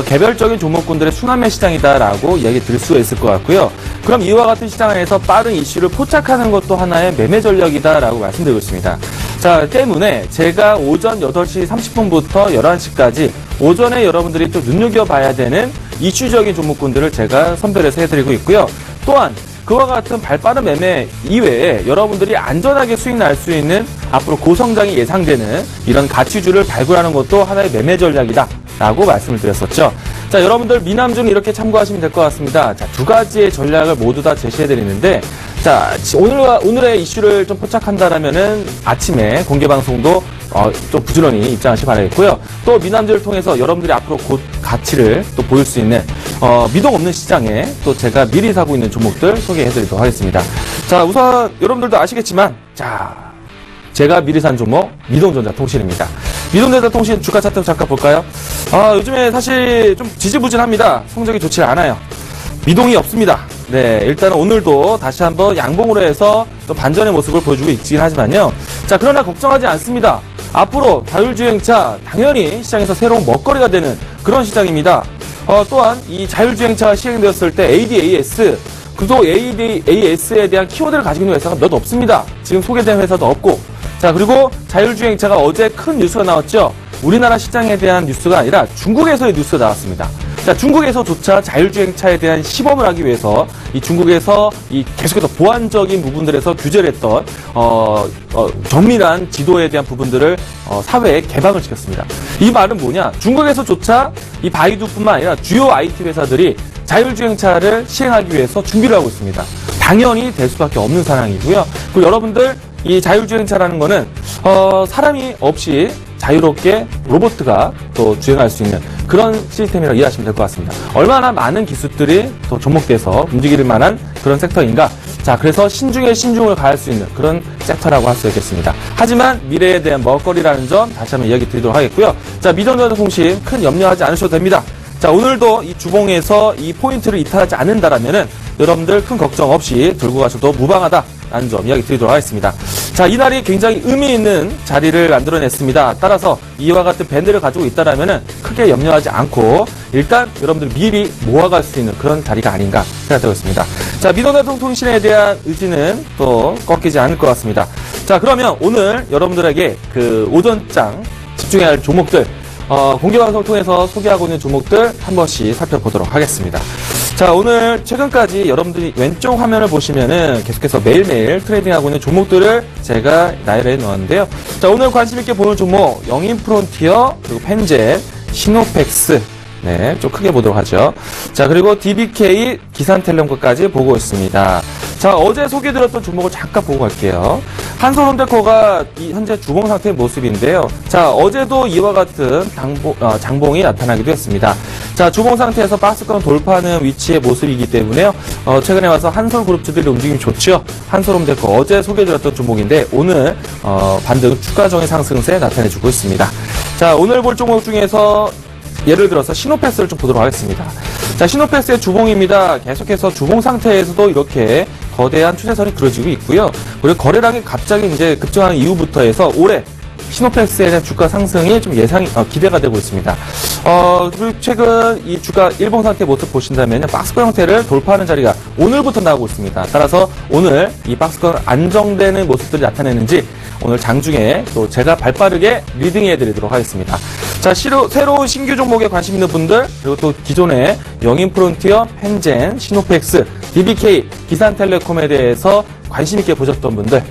개별적인 종목군들의 순환매 시장이다라고 이야기 드릴 수가 있을 것 같고요. 그럼 이와 같은 시장에서 빠른 이슈를 포착하는 것도 하나의 매매 전략이다라고 말씀드리고 있습니다. 자, 때문에 제가 오전 8시 30분부터 11시까지 오전에 여러분들이 또 눈여겨봐야 되는 이슈적인 종목군들을 제가 선별해서 해드리고 있고요. 또한 그와 같은 발빠른 매매 이외에 여러분들이 안전하게 수익 날 수 있는 앞으로 고성장이 예상되는 이런 가치주를 발굴하는 것도 하나의 매매 전략이다 라고 말씀을 드렸었죠. 자, 여러분들 미남중 이렇게 참고하시면 될 것 같습니다. 자, 두 가지의 전략을 모두 다 제시해드리는데, 자, 오늘의 이슈를 좀 포착한다라면은 아침에 공개방송도 좀 부지런히 입장하시기 바라겠고요. 또 미남주를 통해서 여러분들이 앞으로 곧 가치를 또 보일 수 있는 미동 없는 시장에 또 제가 미리 사고 있는 종목들 소개해드리도록 하겠습니다. 자, 우선 여러분들도 아시겠지만, 자, 제가 미리 산 종목 미동전자통신입니다. 미동전자통신 주가 차트 잠깐 볼까요? 요즘에 사실 좀 지지부진합니다. 성적이 좋지 않아요. 미동이 없습니다. 네, 일단은 오늘도 다시 한번 양봉으로 해서 또 반전의 모습을 보여주고 있긴 하지만요. 자, 그러나 걱정하지 않습니다. 앞으로 자율주행차 당연히 시장에서 새로운 먹거리가 되는 그런 시장입니다. 또한 이 자율주행차가 시행되었을 때 ADAS, 그도 ADAS에 대한 키워드를 가지고 있는 회사가 몇 없습니다. 지금 소개된 회사도 없고. 자, 그리고 자율주행차가 어제 큰 뉴스가 나왔죠. 우리나라 시장에 대한 뉴스가 아니라 중국에서의 뉴스가 나왔습니다. 자, 중국에서조차 자율주행차에 대한 시범을 하기 위해서 이 중국에서 이 계속해서 보안적인 부분들에서 규제를 했던 정밀한 지도에 대한 부분들을 사회에 개방을 시켰습니다. 이 말은 뭐냐? 중국에서조차 이 바이두뿐만 아니라 주요 IT 회사들이 자율주행차를 시행하기 위해서 준비를 하고 있습니다. 당연히 될 수밖에 없는 상황이고요. 그리고 여러분들 이 자율주행차라는 거는 사람이 없이 자유롭게 로봇가 또 주행할 수 있는 그런 시스템이라고 이해하시면 될 것 같습니다. 얼마나 많은 기술들이 또 접목돼서 움직일 만한 그런 섹터인가. 자, 그래서 신중에 신중을 가할 수 있는 그런 섹터라고 할 수 있겠습니다. 하지만 미래에 대한 먹거리라는 점 다시 한번 이야기 드리도록 하겠고요. 자, 미동전자통신 큰 염려하지 않으셔도 됩니다. 자, 오늘도 이 주봉에서 이 포인트를 이탈하지 않는다라면은 여러분들 큰 걱정 없이 들고 가셔도 무방하다라는 점 이야기 드리도록 하겠습니다. 자, 이날이 굉장히 의미 있는 자리를 만들어냈습니다. 따라서 이와 같은 밴드를 가지고 있다라면은 크게 염려하지 않고 일단 여러분들 미리 모아갈 수 있는 그런 자리가 아닌가 생각되고 있습니다. 자, 미동전자통신에 대한 의지는 또 꺾이지 않을 것 같습니다. 자, 그러면 오늘 여러분들에게 그 오전장 집중해야 할 종목들 공개방송을 통해서 소개하고 있는 종목들 한 번씩 살펴보도록 하겠습니다. 자, 오늘 최근까지 여러분들이 왼쪽 화면을 보시면은 계속해서 매일매일 트레이딩하고 있는 종목들을 제가 나열해 놓았는데요. 자, 오늘 관심있게 보는 종목, 영인프론티어, 그리고 펜젠, 시노펙스, 네, 좀 크게 보도록 하죠. 자, 그리고 DBK, 기산텔레콤까지 보고 있습니다. 자, 어제 소개드렸던 종목을 잠깐 보고 갈게요. 한솔홈데코가 현재 주봉 상태의 모습인데요. 자, 어제도 이와 같은 장봉이 나타나기도 했습니다. 자, 주봉 상태에서 박스권 돌파하는 위치의 모습이기 때문에요. 최근에 와서 한솔그룹주들의 움직임이 좋죠. 한솔홈데코 어제 소개드렸던 종목인데 오늘 반등 추가적인 상승세 나타내주고 있습니다. 자, 오늘 볼 종목 중에서 예를 들어서 시노패스를 좀 보도록 하겠습니다. 자, 시노패스의 주봉입니다. 계속해서 주봉 상태에서도 이렇게 거대한 추세선이 그려지고 있고요. 그리고 거래량이 갑자기 이제 급증하는 이후부터 해서 올해 시노펙스에 대한 주가 상승이 좀 기대가 되고 있습니다. 그리고 최근 이 주가 일봉 상태 모습 보신다면 박스권 형태를 돌파하는 자리가 오늘부터 나오고 있습니다. 따라서 오늘 이 박스권 안정되는 모습들이 나타내는지 오늘 장중에 또 제가 발빠르게 리딩해 드리도록 하겠습니다. 자, 새로운 신규 종목에 관심 있는 분들, 그리고 또 기존의 영인프론티어, 펜젠, 시노펙스, DBK, 기산텔레콤에 대해서 관심 있게 보셨던 분들,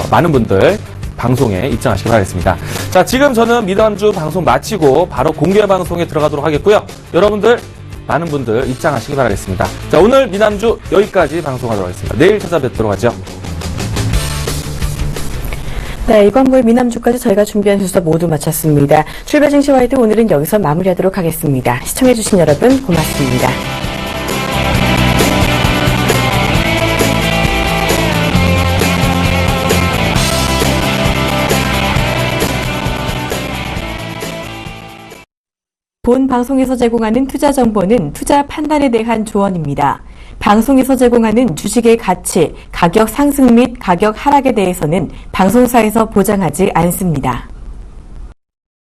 많은 분들 방송에 입장하시기 바라겠습니다. 자, 지금 저는 미담주 방송 마치고 바로 공개 방송에 들어가도록 하겠고요. 여러분들, 많은 분들 입장하시기 바라겠습니다. 자, 오늘 미담주 여기까지 방송하도록 하겠습니다. 내일 찾아뵙도록 하죠. 네, 이광구의 미남주까지 저희가 준비한 순서 모두 마쳤습니다. 출발 증시 와이드 오늘은 여기서 마무리하도록 하겠습니다. 시청해주신 여러분 고맙습니다. 본 방송에서 제공하는 투자 정보는 투자 판단에 대한 조언입니다. 방송에서 제공하는 주식의 가치, 가격 상승 및 가격 하락에 대해서는 방송사에서 보장하지 않습니다.